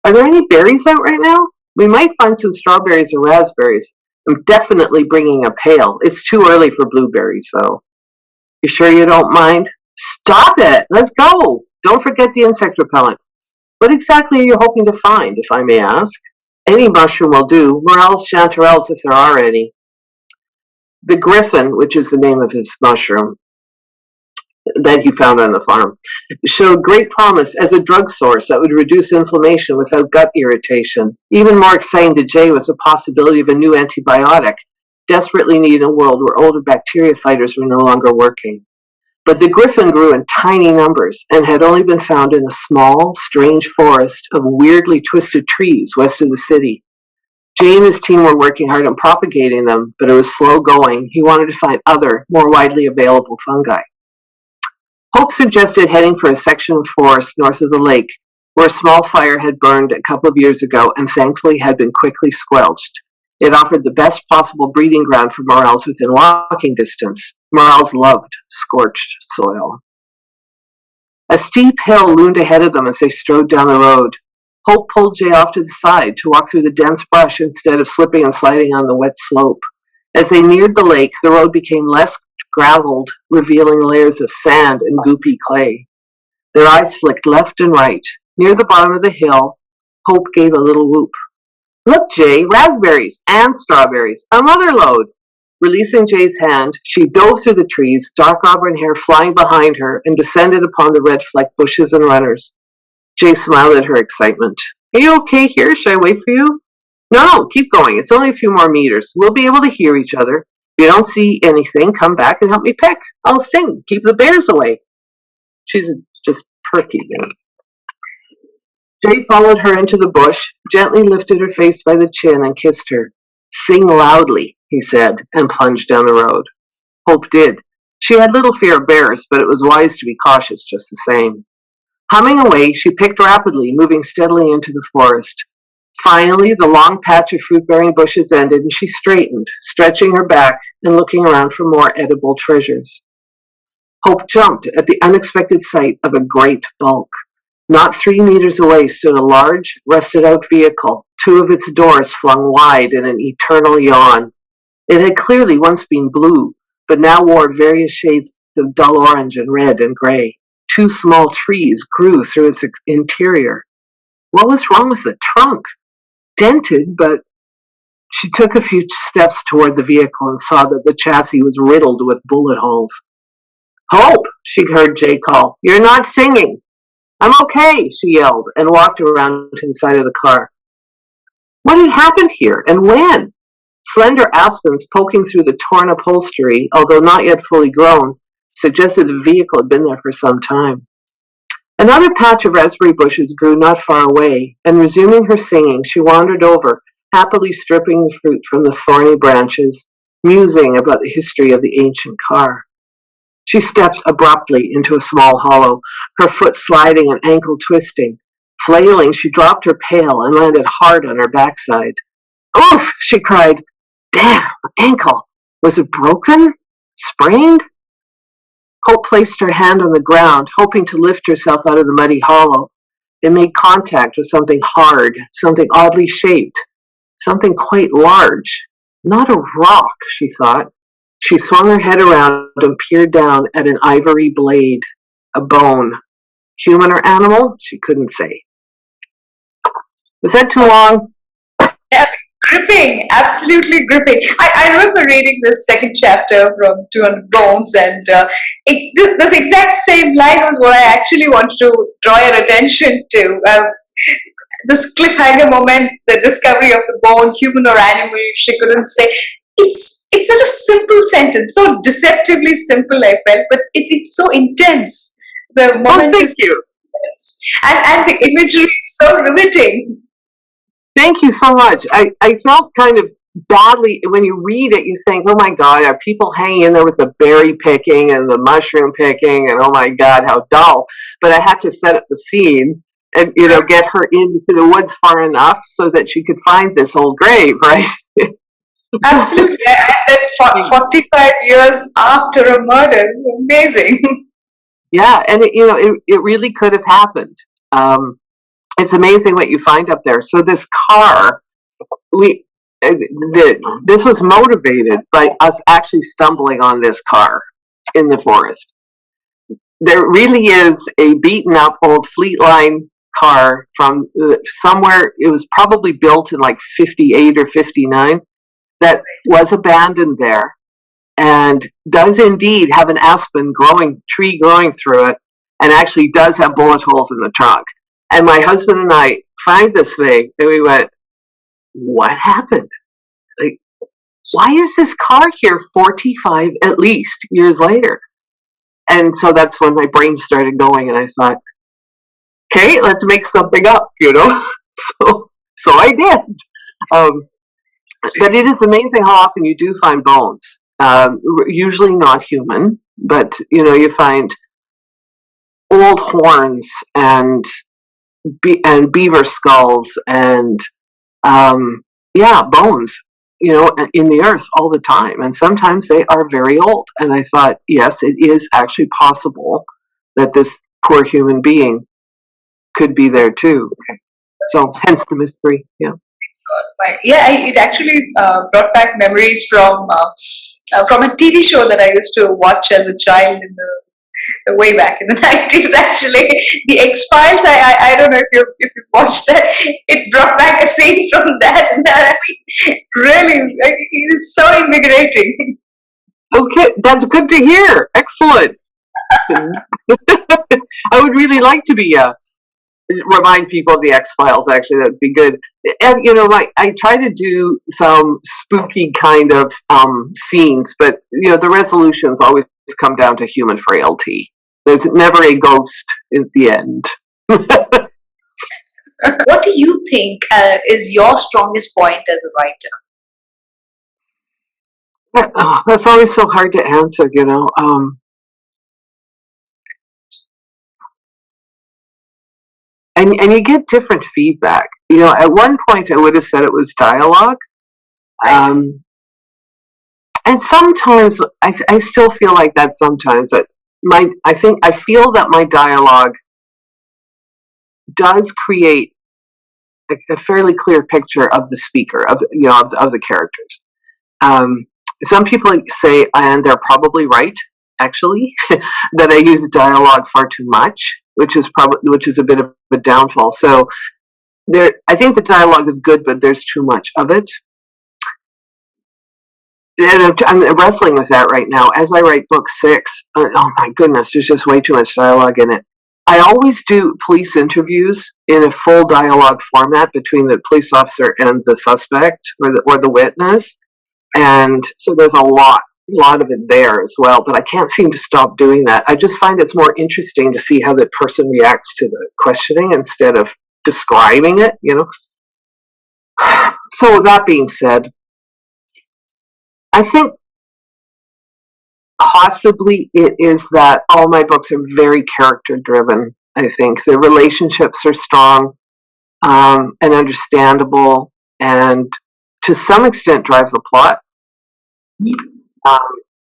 Are there any berries out right now? We might find some strawberries or raspberries. I'm definitely bringing a pail. It's too early for blueberries, though. You sure you don't mind? Stop it! Let's go! Don't forget the insect repellent. What exactly are you hoping to find, if I may ask? Any mushroom will do, morels, chanterelles, if there are any. The griffin, which is the name of his mushroom that he found on the farm, showed great promise as a drug source that would reduce inflammation without gut irritation. Even more exciting to Jay was the possibility of a new antibiotic, desperately needed in a world where older bacteria fighters were no longer working. But the griffin grew in tiny numbers and had only been found in a small, strange forest of weirdly twisted trees west of the city. Jay and his team were working hard on propagating them, but it was slow going. He wanted to find other, more widely available fungi. Hope suggested heading for a section of forest north of the lake, where a small fire had burned a couple of years ago and thankfully had been quickly squelched. It offered the best possible breeding ground for morels within walking distance. Morels loved scorched soil. A steep hill loomed ahead of them as they strode down the road. Hope pulled Jay off to the side to walk through the dense brush instead of slipping and sliding on the wet slope. As they neared the lake, the road became less graveled, revealing layers of sand and goopy clay. Their eyes flicked left and right. Near the bottom of the hill, Hope gave a little whoop. Look, Jay, raspberries and strawberries. Another load. Releasing Jay's hand, she dove through the trees, dark auburn hair flying behind her, and descended upon the red-flecked bushes and runners. Jay smiled at her excitement. Are you okay here? Should I wait for you? No, keep going. It's only a few more meters. We'll be able to hear each other. If you don't see anything, come back and help me pick. I'll sing. Keep the bears away. She's just perky. Jay followed her into the bush, gently lifted her face by the chin and kissed her. Sing loudly, he said, and plunged down the road. Hope did. She had little fear of bears, but it was wise to be cautious just the same. Humming away, she picked rapidly, moving steadily into the forest. Finally, the long patch of fruit-bearing bushes ended, and she straightened, stretching her back and looking around for more edible treasures. Hope jumped at the unexpected sight of a great bulk. Not 3 meters away stood a large, rusted-out vehicle, 2 of its doors flung wide in an eternal yawn. It had clearly once been blue, but now wore various shades of dull orange and red and gray. 2 small trees grew through its interior. What was wrong with the trunk? Dented, but she took a few steps toward the vehicle and saw that the chassis was riddled with bullet holes. Hope, she heard Jay call. You're not singing. I'm okay, she yelled, and walked around to the side of the car. What had happened here, and when? Slender aspens poking through the torn upholstery, although not yet fully grown, suggested the vehicle had been there for some time. Another patch of raspberry bushes grew not far away, and resuming her singing, she wandered over, happily stripping the fruit from the thorny branches, musing about the history of the ancient car. She stepped abruptly into a small hollow, her foot sliding and ankle twisting. Flailing, she dropped her pail and landed hard on her backside. Oof! She cried. Damn, ankle! Was it broken? Sprained? Hope placed her hand on the ground, hoping to lift herself out of the muddy hollow. It made contact with something hard, something oddly shaped, something quite large. Not a rock, she thought. She swung her head around and peered down at an ivory blade, a bone. Human or animal? She couldn't say. Was that too long? Yeah, gripping, absolutely gripping. I remember reading the second chapter from 200 Bones, and this exact same line was what I actually wanted to draw your attention to. This cliffhanger moment, the discovery of the bone, human or animal, she couldn't say. It's such a simple sentence, so deceptively simple, I felt, but it's so intense. The moment thank you. Intense. And the imagery is so riveting. Thank you so much. I felt kind of badly when you read it. You think, oh my God, are people hanging in there with the berry picking and the mushroom picking, and oh my God, how dull. But I had to set up the scene and get her into the woods far enough so that she could find this old grave, right? Absolutely, and then 45 years after a murder, amazing. Yeah, and it really could have happened. It's amazing what you find up there. So this car, this was motivated by us actually stumbling on this car in the forest. There really is a beaten up old Fleetline car from somewhere. It was probably built in like 58 or 59. That was abandoned there, and does indeed have an aspen tree growing through it, and actually does have bullet holes in the trunk. And my husband and I found this thing, and we went, what happened? Like, why is this car here 45 at least years later? And so that's when my brain started going, and I thought, okay, let's make something up, So I did. But it is amazing how often you do find bones. Usually not human, but you find old horns and beaver skulls and bones, in the earth all the time. And sometimes they are very old. And I thought, yes, it is actually possible that this poor human being could be there too. So hence the mystery. Yeah. Yeah, it actually brought back memories from from a TV show that I used to watch as a child in the way back in the 90s. Actually, the X Files. I don't know if you watched that. It brought back a scene from that, and that, I mean, really, like, it is so invigorating. Okay, that's good to hear. Excellent. I would really like to be remind people of the X Files. Actually, that would be good. And like I try to do some spooky kind of scenes, but the resolutions always come down to human frailty. There's never a ghost at the end. What do you think is your strongest point as a writer? That's always so hard to answer. And you get different feedback. At one point I would have said it was dialogue. And sometimes I still feel like that sometimes. That I feel that my dialogue does create a fairly clear picture of the speaker, of the characters. Some people say, and they're probably right, actually, that I use dialogue far too much, which is a bit of a downfall. So I think the dialogue is good, but there's too much of it. And I'm wrestling with that right now. As I write book 6, oh my goodness, there's just way too much dialogue in it. I always do police interviews in a full dialogue format between the police officer and the suspect or the witness. And so there's a lot of it there as well, but I can't seem to stop doing that. I just find it's more interesting to see how the person reacts to the questioning instead of describing it, So with that being said, I think possibly it is that all my books are very character driven. I think the relationships are strong and understandable, and to some extent drive the plot.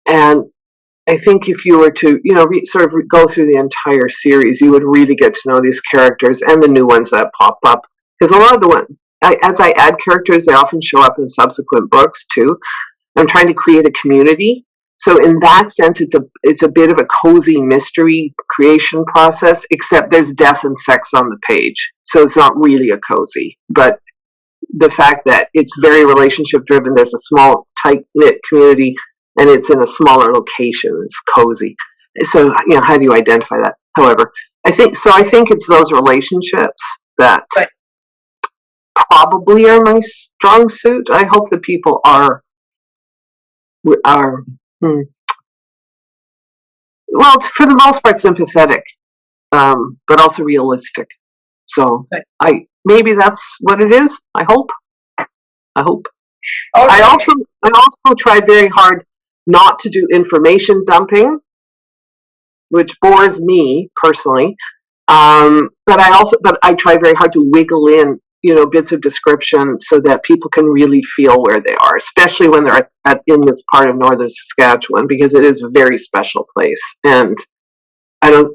And I think if you were to, sort of go through the entire series, you would really get to know these characters and the new ones that pop up. Because a lot of the ones, as I add characters, they often show up in subsequent books too. I'm trying to create a community. So in that sense, it's a bit of a cozy mystery creation process, except there's death and sex on the page. So it's not really a cozy. But the fact that it's very relationship driven, there's a small, tight-knit community, and it's in a smaller location, it's cozy. So, how do you identify that? However, I think it's those relationships that probably are my strong suit. I hope that people are well, for the most part, sympathetic, but also realistic. So maybe that's what it is. I hope. Okay. I also try very hard not to do information dumping, which bores me personally. But I try very hard to wiggle in, bits of description so that people can really feel where they are, especially when they're in this part of northern Saskatchewan, because it is a very special place. And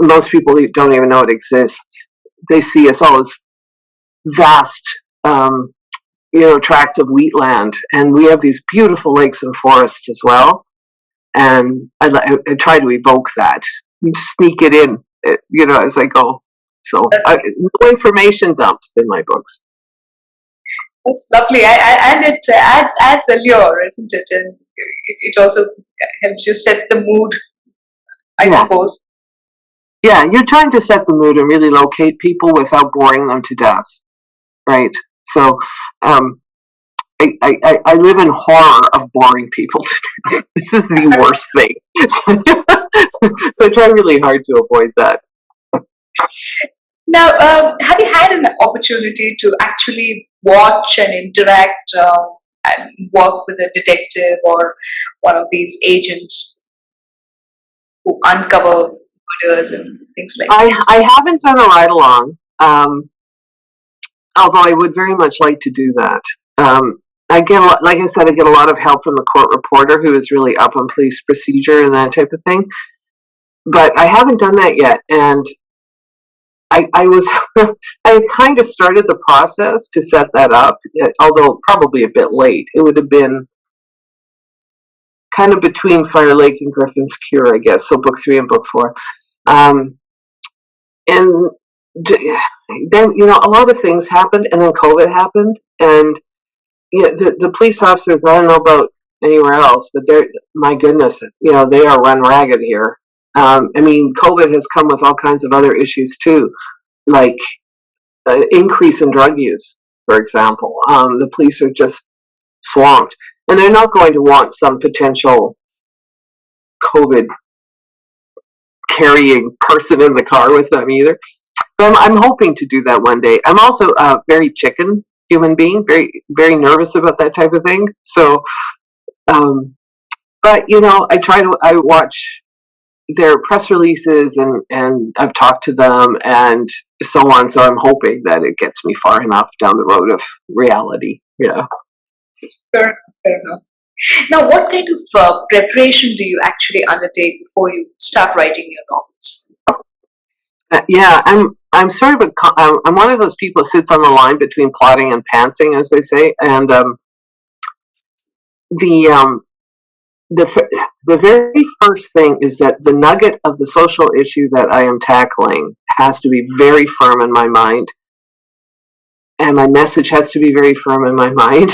most people don't even know it exists. They see us all as vast, tracts of wheatland, and we have these beautiful lakes and forests as well. And I try to evoke that, sneak it in, as I go. So no information dumps in my books. That's lovely, and it adds allure, isn't it? And it also helps you set the mood, I suppose. Yeah, you're trying to set the mood and really locate people without boring them to death, right? So, I live in horror of boring people. This is the worst thing. So I try really hard to avoid that. Now, have you had an opportunity to actually watch and interact and work with a detective or one of these agents who uncover murders and things like that? I haven't done a ride along, although I would very much like to do that. I get a lot of help from the court reporter who is really up on police procedure and that type of thing. But I haven't done that yet, and I had kind of started the process to set that up, although probably a bit late. It would have been kind of between Fire Lake and Griffin's Cure, I guess. So book 3 and book 4. And then, a lot of things happened, and then COVID happened. And the police officers, I don't know about anywhere else, but my goodness, they are run ragged here. COVID has come with all kinds of other issues too, like increase in drug use, for example. The police are just swamped, and they're not going to want some potential COVID carrying person in the car with them either. But I'm hoping to do that one day. I'm also a very chicken human being, very, very nervous about that type of thing. So, but I watch their press releases and I've talked to them and so on. So I'm hoping that it gets me far enough down the road of reality. Yeah. Fair enough. Now, what kind of preparation do you actually undertake before you start writing your novels? Yeah, I'm sort of I'm one of those people who sits on the line between plotting and pantsing, as they say, and the very first thing is that the nugget of the social issue that I am tackling has to be very firm in my mind, and my message has to be very firm in my mind,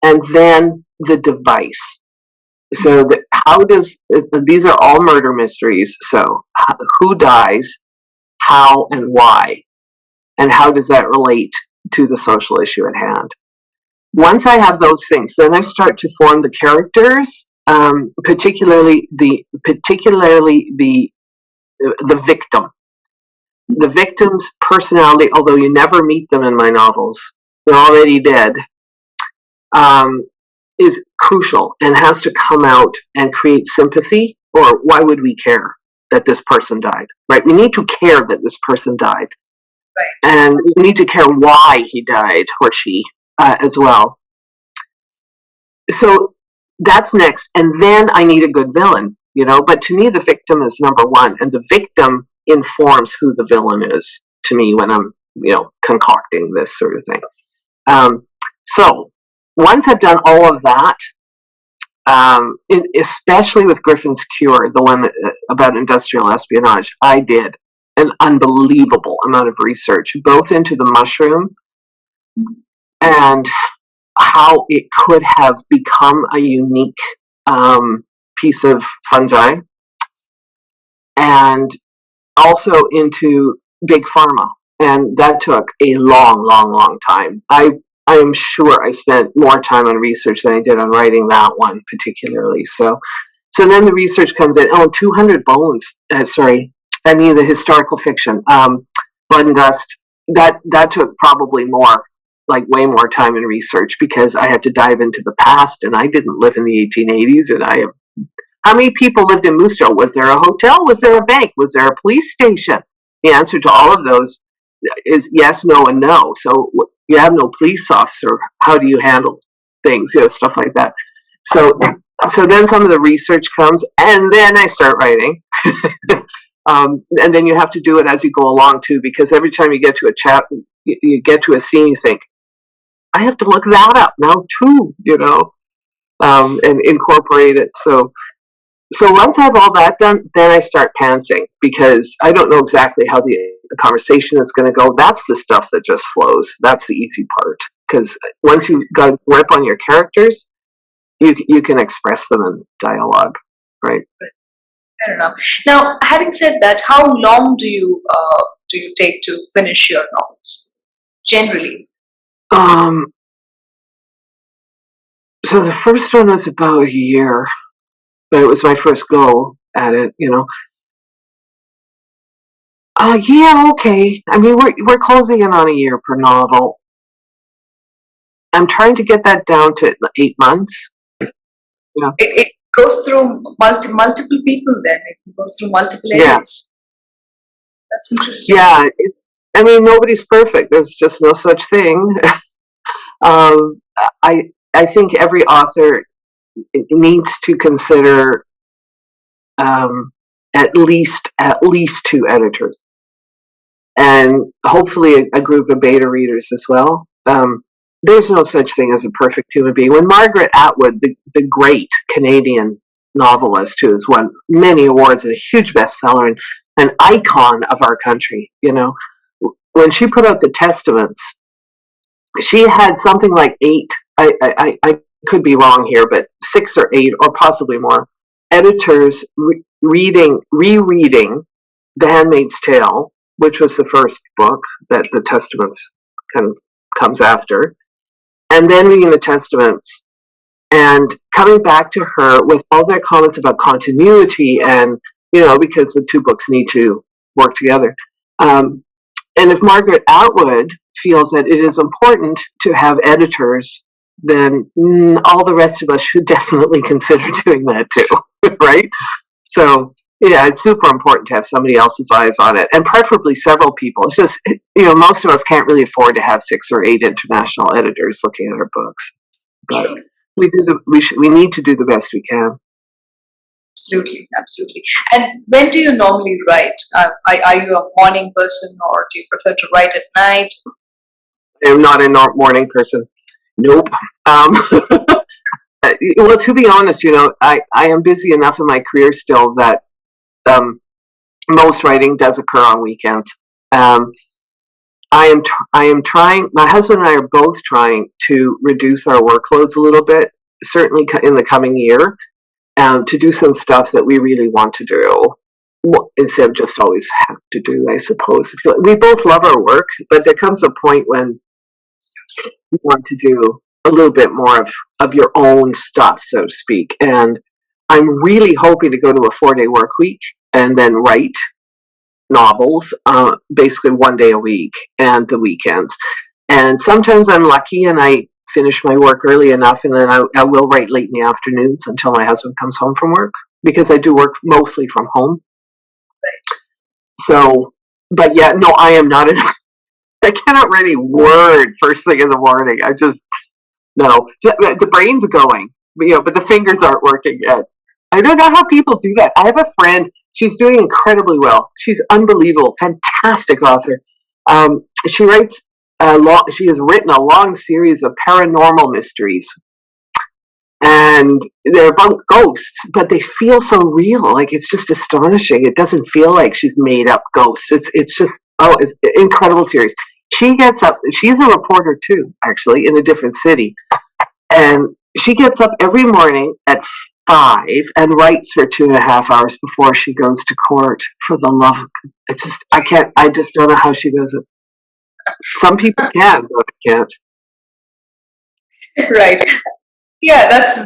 and then the device. So these are all murder mysteries. So who dies, how and why, and how does that relate to the social issue at hand? Once I have those things, then I start to form the characters, particularly the victim. The victim's personality, although you never meet them in my novels, they're already dead, is crucial and has to come out and create sympathy, or why would we care that this person died, right? We need to care that this person died. Right. And we need to care why he died, or she, as well. So that's next. And then I need a good villain, but to me, the victim is number one. And the victim informs who the villain is to me when I'm, concocting this sort of thing. So once I've done all of that, especially with Griffin's Cure, the one about industrial espionage, I did an unbelievable amount of research, both into the mushroom and how it could have become a unique piece of fungi, and also into big pharma. And that took a long, long, long time. I am sure I spent more time on research than I did on writing that one particularly. So then the research comes in. 200 bones. The historical fiction, Blood and Dust. That took probably more, like way more time and research, because I had to dive into the past, and I didn't live in the 1880s. And how many people lived in Moose Jaw? Was there a hotel? Was there a bank? Was there a police station? The answer to all of those is yes, no, and no. So you have no police officer. How do you handle things? Stuff like that. So then some of the research comes, and then I start writing. And then you have to do it as you go along too, because every time you get to a chat, you get to a scene, you think, I have to look that up now too, and incorporate it. So once I have all that done, then I start pantsing, because I don't know exactly how the conversation is going to go. That's the stuff that just flows. That's the easy part, because once you got grip on your characters, you can express them in dialogue, right? Fair enough. Now, having said that, how long do you take to finish your novels, generally? So the first one was about a year, but it was my first go at it, Yeah, okay. We're closing in on a year per novel. I'm trying to get that down to 8 months. Yeah. It goes through multiple people then. It goes through multiple areas. Yeah. That's interesting. Yeah. Nobody's perfect. There's just no such thing. I think every author needs to consider at least 2 editors, and hopefully a group of beta readers as well. there's no such thing as a perfect human being. When Margaret Atwood, the great Canadian novelist who has won many awards and a huge bestseller and an icon of our country, when she put out the Testaments, she had something like 8, I could be wrong here, but 6 or 8 or possibly more editors rereading The Handmaid's Tale, which was the first book that the Testaments kind of comes after, and then reading the Testaments and coming back to her with all their comments about continuity and, because the 2 books need to work together. And if Margaret Atwood feels that it is important to have editors, then all the rest of us should definitely consider doing that too, right? So, yeah, it's super important to have somebody else's eyes on it, and preferably several people. It's just, most of us can't really afford to have 6 or 8 international editors looking at our books, but we need to do the best we can. Absolutely, absolutely. And when do you normally write? Are you a morning person, or do you prefer to write at night? I am not a morning person. Nope. Well, to be honest, I am busy enough in my career still that most writing does occur on weekends. I am trying. My husband and I are both trying to reduce our workloads a little bit, certainly in the coming year. To do some stuff that we really want to do, instead of just always have to do, I suppose. We both love our work, but there comes a point when you want to do a little bit more of your own stuff, so to speak. And I'm really hoping to go to a 4-day work week and then write novels, basically 1 day a week and the weekends. And sometimes I'm lucky and I finish my work early enough, and then I will write late in the afternoons until my husband comes home from work, because I do work mostly from home. Right. So, but yeah, no, I am not. I cannot write a word first thing in the morning. No, the brain's going, but the fingers aren't working yet. I don't know how people do that. I have a friend. She's doing incredibly well. She's unbelievable, fantastic author. She writes. She has written a long series of paranormal mysteries, and they're about ghosts, but they feel so real. Like, it's just astonishing. It doesn't feel like she's made up ghosts. It's just it's an incredible series. She gets up. She's a reporter too, actually, in a different city, and she gets up every morning at 5 and writes for 2.5 hours before she goes to court. For the love of, it's just I just don't know how she does it. Some people can, but I can't. Right. Yeah, that's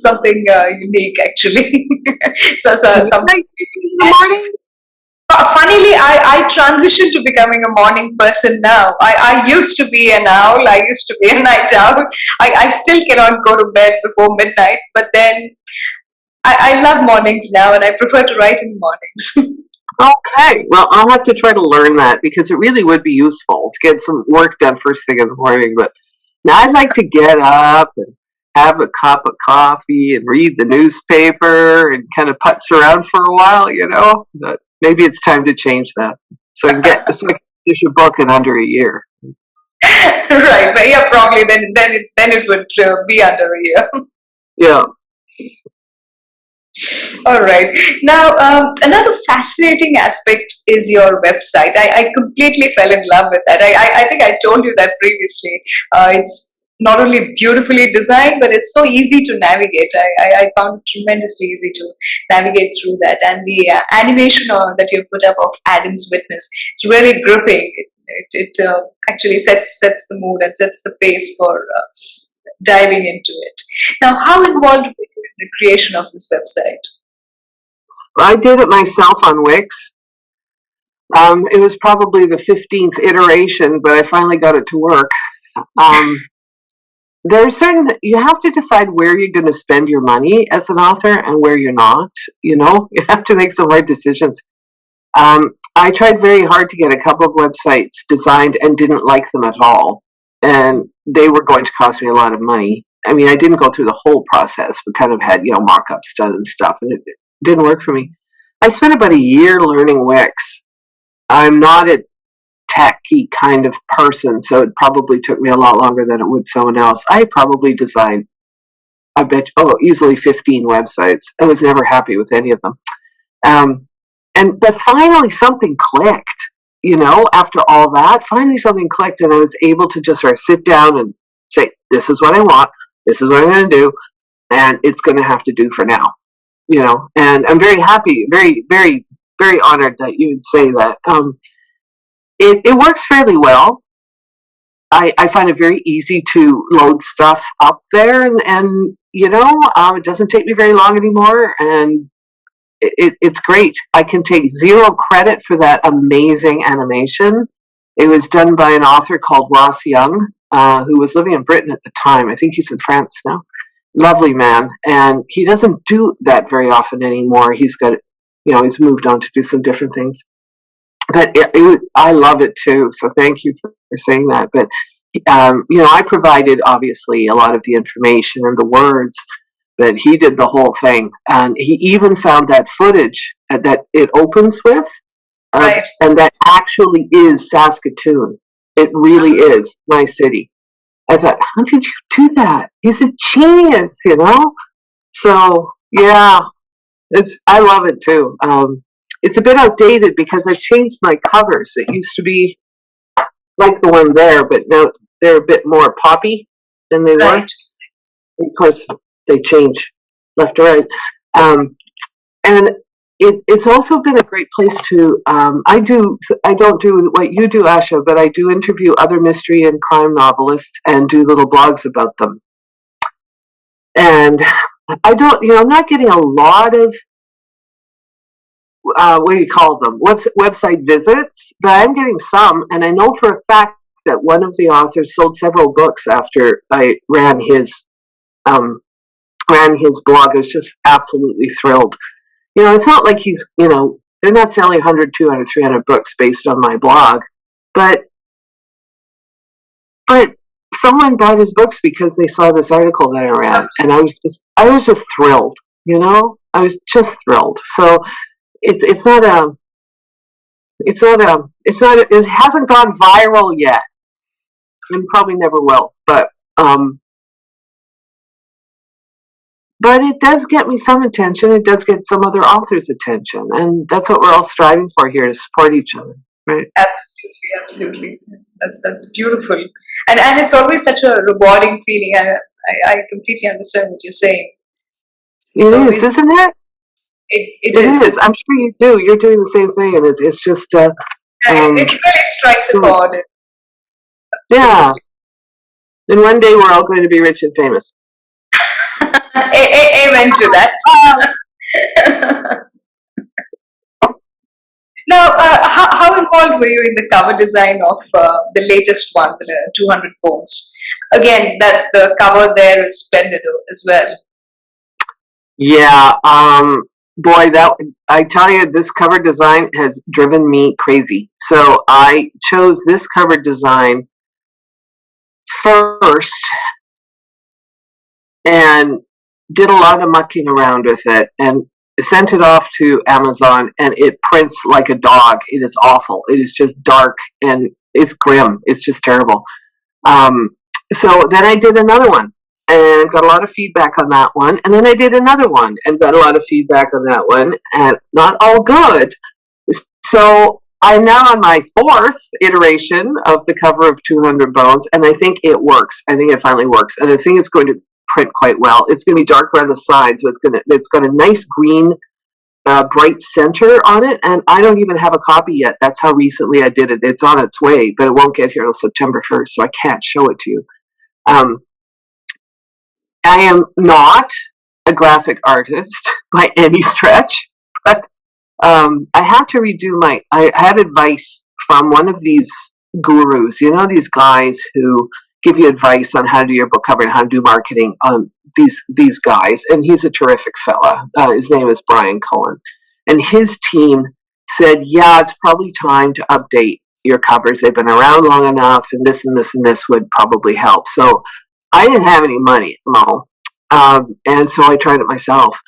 something unique, actually. So some morning. Funnily, I transitioned to becoming a morning person now. I used to be an owl. I used to be a night owl. I still cannot go to bed before midnight, but then I love mornings now, and I prefer to write in the mornings. Okay, well, I'll have to try to learn that, because it really would be useful to get some work done first thing in the morning. But now I'd like to get up and have a cup of coffee and read the newspaper and kind of putz around for a while, But maybe it's time to change that, so I can finish a book in under a year. Right, but yeah, probably then it would be under a year. Yeah. All right. Now, another fascinating aspect is your website. I completely fell in love with that. I think I told you that previously. It's not only beautifully designed, but it's so easy to navigate. I found it tremendously easy to navigate through that. And the animation that you put up of Adam's Witness, it's really gripping. It actually sets the mood and sets the pace for diving into it. Now, how involved were you in the creation of this website? I did it myself on Wix. It was probably the 15th iteration, but I finally got it to work. You have to decide where you're going to spend your money as an author and where you're not. You have to make some hard decisions. I tried very hard to get a couple of websites designed and didn't like them at all. And they were going to cost me a lot of money. I mean, I didn't go through the whole process, but kind of had, mock-ups done and stuff, and it didn't work for me. I spent about a year learning Wix. I'm not at techy kind of person, so it probably took me a lot longer than it would someone else. I probably designed, I bet, easily 15 websites. I was never happy with any of them. But finally something clicked, after all that, finally something clicked, and I was able to just sort of sit down and say, this is what I want, this is what I'm going to do, and it's going to have to do for now, and I'm very happy, very, very, very honored that you would say that. It works fairly well. I find it very easy to load stuff up there, and it doesn't take me very long anymore, and it's great. I can take zero credit for that amazing animation. It was done by an author called Ross Young, who was living in Britain at the time. I think he's in France now. Lovely man, and he doesn't do that very often anymore. He's got, he's moved on to do some different things. But I love it too, so thank you for saying that. But I provided obviously a lot of the information and the words, but he did the whole thing, and he even found that footage that it opens with, Right. And that actually is Saskatoon. It really is my city. I thought, how did you do that? He's a genius, So yeah, I love it too. It's a bit outdated because I've changed my covers. It used to be like the one there, but now they're a bit more poppy than they were. Of course, they change left or right. And it's also been a great place to, I don't do what you do, Asha, but I do interview other mystery and crime novelists and do little blogs about them. And I'm not getting a lot of, what do you call them, website visits, but I'm getting some, and I know for a fact that one of the authors sold several books after I ran his blog. I was just absolutely thrilled. It's not like he's, they're not selling 100, 200, 300 books based on my blog, but someone bought his books because they saw this article that I ran, and I was just thrilled, I was just thrilled. So it hasn't gone viral yet, and probably never will, but it does get me some attention. It does get some other authors' attention, and that's what we're all striving for here, to support each other, right? Absolutely. That's beautiful, and it's always such a rewarding feeling. I completely understand what you're saying. It is, isn't it? It is. I'm sure you do. You're doing the same thing, and it's just. It really strikes a chord. Yeah. And one day we're all going to be rich and famous. Amen to that. Now, how involved were you in the cover design of the latest one, the 200 Bones? Again, that the cover there is splendid as well. Yeah, boy, I tell you, this cover design has driven me crazy. So I chose this cover design first and did a lot of mucking around with it and sent it off to Amazon, and it prints like a dog. It is awful. It is just dark and it's grim. It's just terrible. So then I did another one and got a lot of feedback on that one. And then I did another one and got a lot of feedback on that one, and not all good. So I'm now on my fourth iteration of the cover of 200 Bones, and I think it works. I think it finally works. And I think it's going to print quite well. It's going to be dark around the sides, so it's got a nice green, bright center on it, and I don't even have a copy yet. That's how recently I did it. It's on its way, but it won't get here until September 1st, so I can't show it to you. I am not a graphic artist by any stretch, but I had to redo I had advice from one of these gurus, these guys who give you advice on how to do your book cover and how to do marketing. These guys, and he's a terrific fella. His name is Brian Cohen, and his team said, "Yeah, it's probably time to update your covers. They've been around long enough, and this and this and this would probably help." So I didn't have any money, Mo, and so I tried it myself.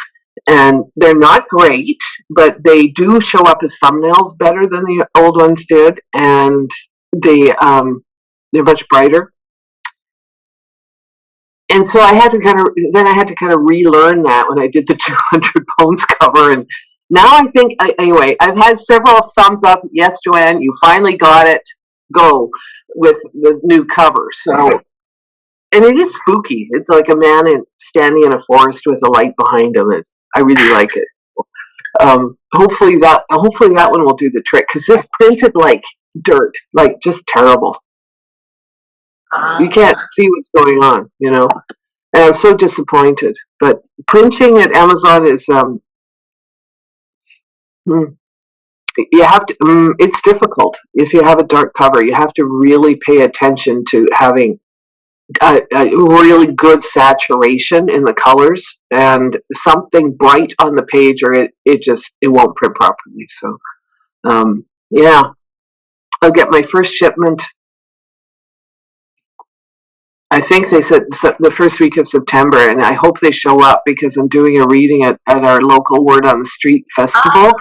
And they're not great, but they do show up as thumbnails better than the old ones did, and they're much brighter. And so I had to kind of relearn that when I did the 200 poems cover. And now I think, anyway, I've had several thumbs up. Yes, Joanne, you finally got it. Go with the new cover. So, and it is spooky. It's like a man standing in a forest with a light behind him. I really like it. Hopefully that one will do the trick, because this printed like dirt, like just terrible. You can't see what's going on, you know. And I'm so disappointed. But printing at Amazon is you have to. It's difficult. If you have a dark cover, you have to really pay attention to having a really good saturation in the colors and something bright on the page, or it won't print properly. So yeah, I'll get my first shipment. I think they said the first week of September, and I hope they show up, because I'm doing a reading at our local Word on the Street festival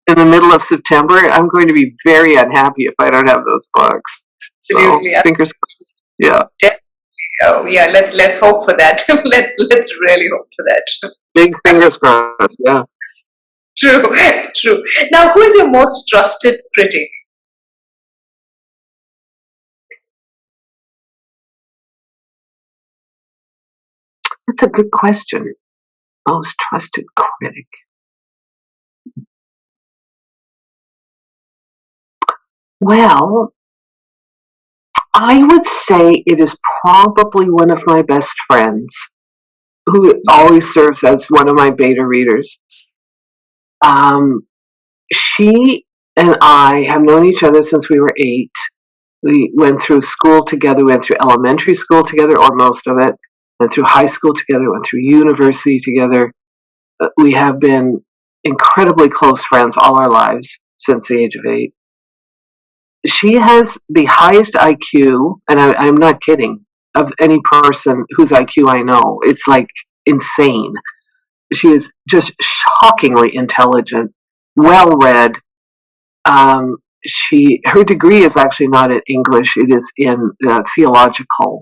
in the middle of September. I'm going to be very unhappy if I don't have those books. Absolutely. So, fingers crossed. Yeah. Definitely. Oh yeah, let's hope for that. let's really hope for that. Big fingers crossed. Yeah. True. Now, who is your most trusted critic? That's a good question. Most trusted critic. Well, I would say it is probably one of my best friends, who always serves as one of my beta readers. She and I have known each other since we were 8. We went through school together, went through elementary school together, or most of it, went through high school together, went through university together. We have been incredibly close friends all our lives since the age of 8. She has the highest IQ, and I'm not kidding, of any person whose IQ I know. It's like insane. She is just shockingly intelligent, well-read. Her degree is actually not in English. It is in theological.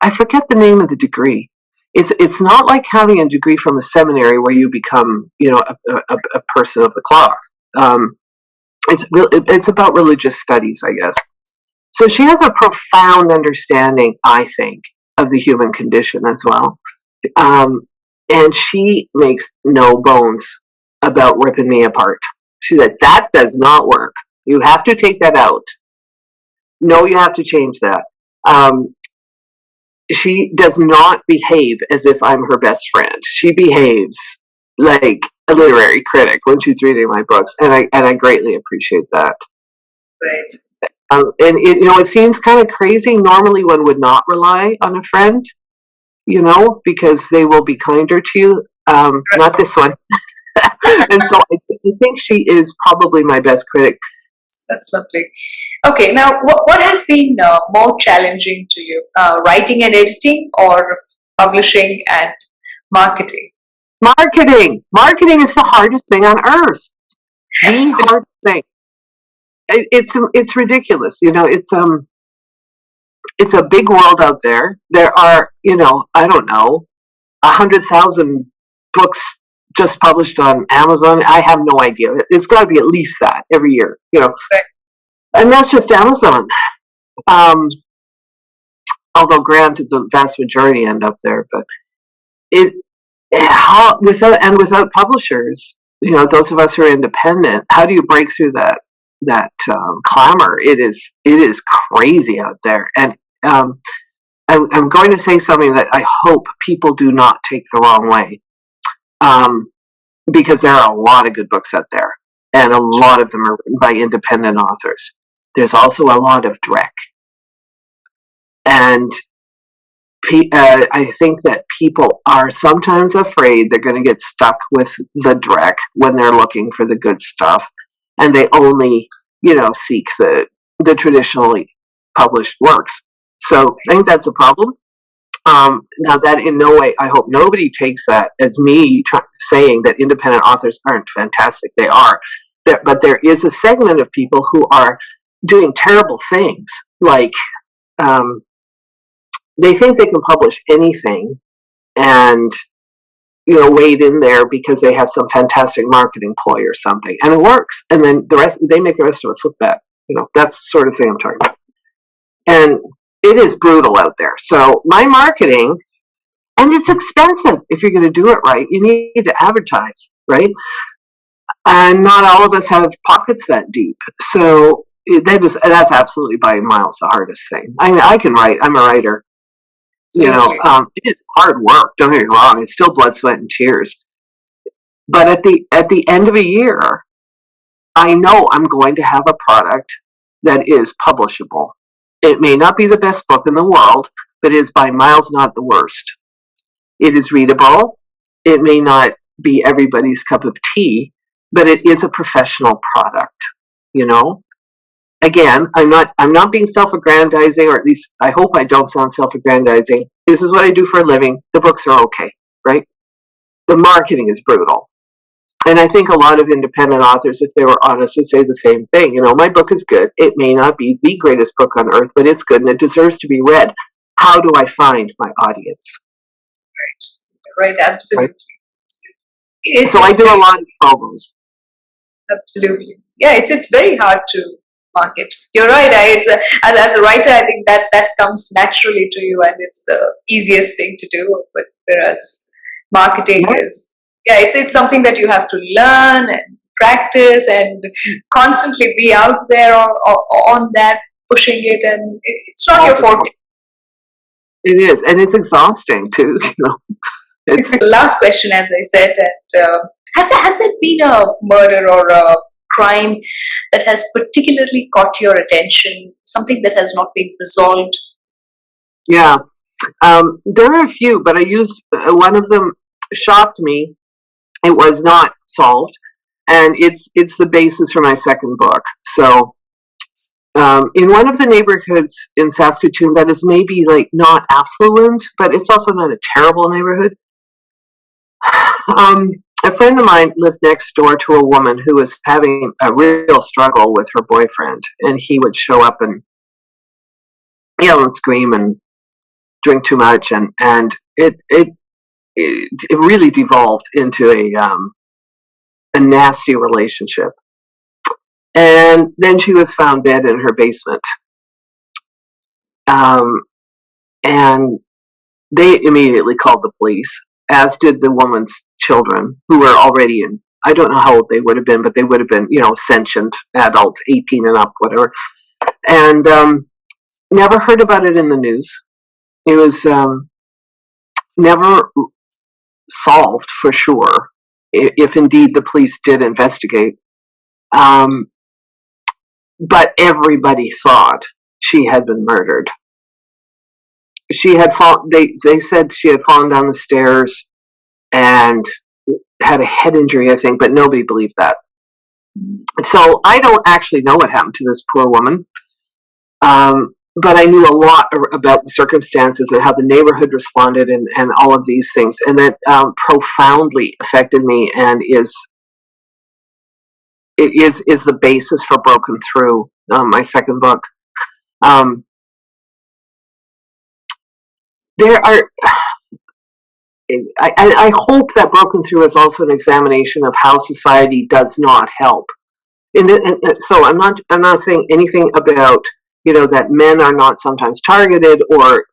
I forget the name of the degree. It's not like having a degree from a seminary where you become, a person of the cloth. It's about religious studies, I guess. So she has a profound understanding, I think, of the human condition as well. And she makes no bones about ripping me apart. She said, that does not work. You have to take that out. No, you have to change that. She does not behave as if I'm her best friend. She behaves like a literary critic when she's reading my books, and I greatly appreciate that. Right. And it seems kind of crazy. Normally, one would not rely on a friend, because they will be kinder to you. Not this one. And so I think she is probably my best critic. That's lovely. Okay, now what has been more challenging to you, writing and editing, or publishing and marketing? Marketing is the hardest thing on earth. The hardest thing. It's ridiculous. It's a big world out there. There are, I don't know, 100,000 books just published on Amazon. I have no idea. It's got to be at least that every year, Right. And that's just Amazon. Although granted, the vast majority end up there, but without publishers, those of us who are independent, how do you break through that clamor? It is crazy out there, and I'm going to say something that I hope people do not take the wrong way, because there are a lot of good books out there, and a lot of them are written by independent authors. There's also a lot of dreck, and I think that people are sometimes afraid they're going to get stuck with the dreck when they're looking for the good stuff, and they only, seek the traditionally published works. So I think that's a problem. Now, that in no way, I hope nobody takes that as me saying that independent authors aren't fantastic. They are. but there is a segment of people who are doing terrible things, like they think they can publish anything and wade in there because they have some fantastic marketing ploy or something, and it works, and then they make the rest of us look bad. That's the sort of thing I'm talking about. And it is brutal out there. So my marketing, and it's expensive if you're going to do it right. You need to advertise, right? And not all of us have pockets that deep. So that's absolutely by miles the hardest thing. I mean, I can write. I'm a writer. It is hard work. Don't get me wrong. It's still blood, sweat, and tears. But at the end of a year, I know I'm going to have a product that is publishable. It may not be the best book in the world, but it is by miles not the worst. It is readable. It may not be everybody's cup of tea, but it is a professional product. Again, I'm not being self-aggrandizing, or at least I hope I don't sound self-aggrandizing. This is what I do for a living. The books are okay, right? The marketing is brutal. And I think a lot of independent authors, if they were honest, would say the same thing. My book is good. It may not be the greatest book on earth, but it's good and it deserves to be read. How do I find my audience? Right, absolutely. Right? So I do a lot of promos. Absolutely. Yeah, it's very hard to market. You're right. As a writer, I think that comes naturally to you, and it's the easiest thing to do. But whereas marketing is, it's something that you have to learn and practice and constantly be out there on that, pushing it, and it's not your forte. It is, and it's exhausting too. The last question, as I said, has there been a murder or a crime that has particularly caught your attention? Something that has not been resolved? Yeah, there are a few, but I used one of them. Shocked me. It was not solved, and it's the basis for my second book. So, in one of the neighborhoods in Saskatoon that is maybe like not affluent, but it's also not a terrible neighborhood. A friend of mine lived next door to a woman who was having a real struggle with her boyfriend, and he would show up and yell and scream and drink too much, and it really devolved into a nasty relationship. And then she was found dead in her basement. And they immediately called the police, as did the woman's children, who were already I don't know how old they would have been, but they would have been, sentient adults, 18 and up, whatever. And never heard about it in the news. It was never solved for sure, if indeed the police did investigate. But everybody thought she had been murdered. She had they said she had fallen down the stairs and had a head injury, I think, but nobody believed that. So I don't actually know what happened to this poor woman. But I knew a lot about the circumstances and how the neighborhood responded and all of these things. And that profoundly affected me, and is the basis for Broken Through, my second book. There are, I hope that Broken Through is also an examination of how society does not help. So I'm not saying anything about, that men are not sometimes targeted, or,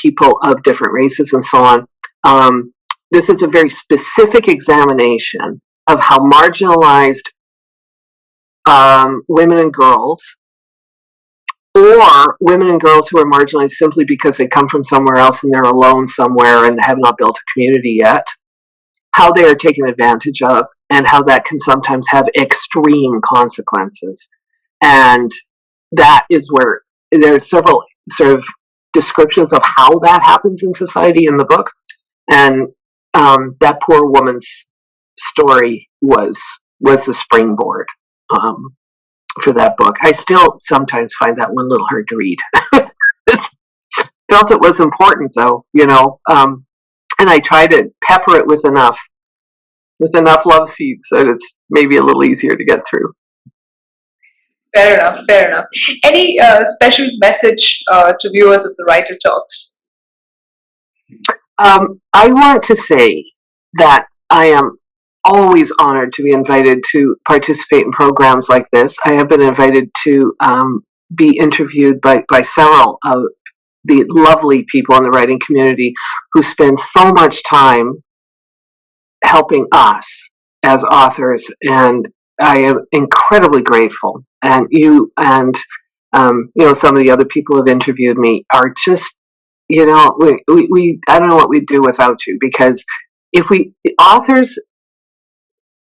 people of different races and so on. This is a very specific examination of how marginalized women and girls, or women and girls who are marginalized simply because they come from somewhere else and they're alone somewhere and have not built a community yet, how they are taken advantage of, and how that can sometimes have extreme consequences. And that is where there are several sort of descriptions of how that happens in society in the book. And that poor woman's story was the springboard for that book. I still sometimes find that one a little hard to read. Felt it was important, though, and I try to pepper it with enough with enough love seeds that it's maybe a little easier to get through. Fair enough, fair enough. Any special message to viewers of the Writer Talks? I want to say that I am always honored to be invited to participate in programs like this. I have been invited to be interviewed by several of the lovely people in the writing community who spend so much time helping us as authors, and I am incredibly grateful. And you and some of the other people who have interviewed me are just, we I don't know what we'd do without you, because if authors,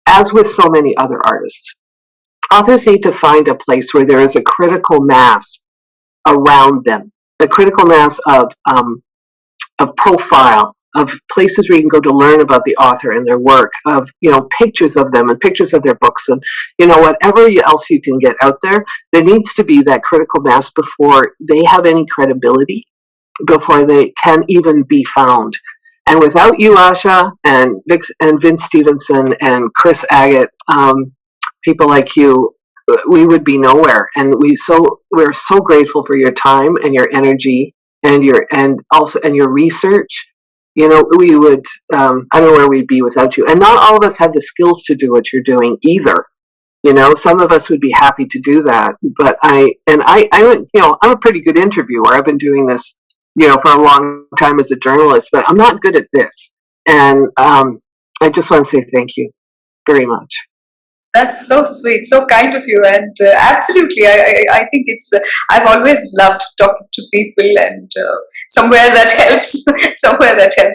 as with so many other artists, authors need to find a place where there is a critical mass around them, a critical mass of profile, of places where you can go to learn about the author and their work, of pictures of them and pictures of their books, and whatever else you can get out there. There needs to be that critical mass before they have any credibility, before they can even be found. And without you, Asha, and Vince Stevenson and Chris Agate, people like you, we would be nowhere. And we're so grateful for your time and your energy and your research. We would, I don't know where we'd be without you. And not all of us have the skills to do what you're doing either. Some of us would be happy to do that, but I'm a pretty good interviewer. I've been doing this, for a long time as a journalist, but I'm not good at this. And I just want to say thank you very much. That's so sweet, so kind of you, and absolutely, I think it's. I've always loved talking to people, and somewhere that helps,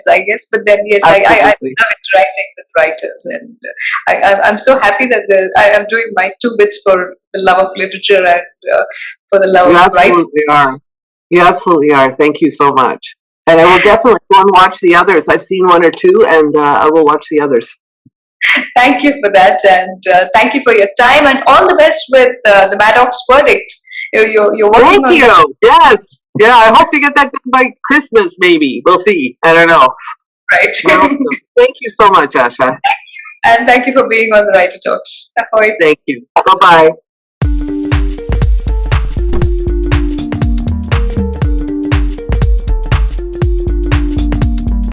I guess. But then, yes, I love interacting with writers, and I'm so happy that I am doing my 2 bits for the love of literature and for the love of writing. You absolutely are. Thank you so much. And I will definitely go and watch the others. I've seen 1 or 2, and I will watch the others. Thank you for that, and thank you for your time, and all the best with the Maddox Verdict. You're working Thank you. Yes. Yeah, I hope to get that done by Christmas, maybe. We'll see. I don't know. Right. Awesome. Thank you so much, Asha. And thank you for being on the Writer Talks. Ahoy. Thank you. Bye-bye.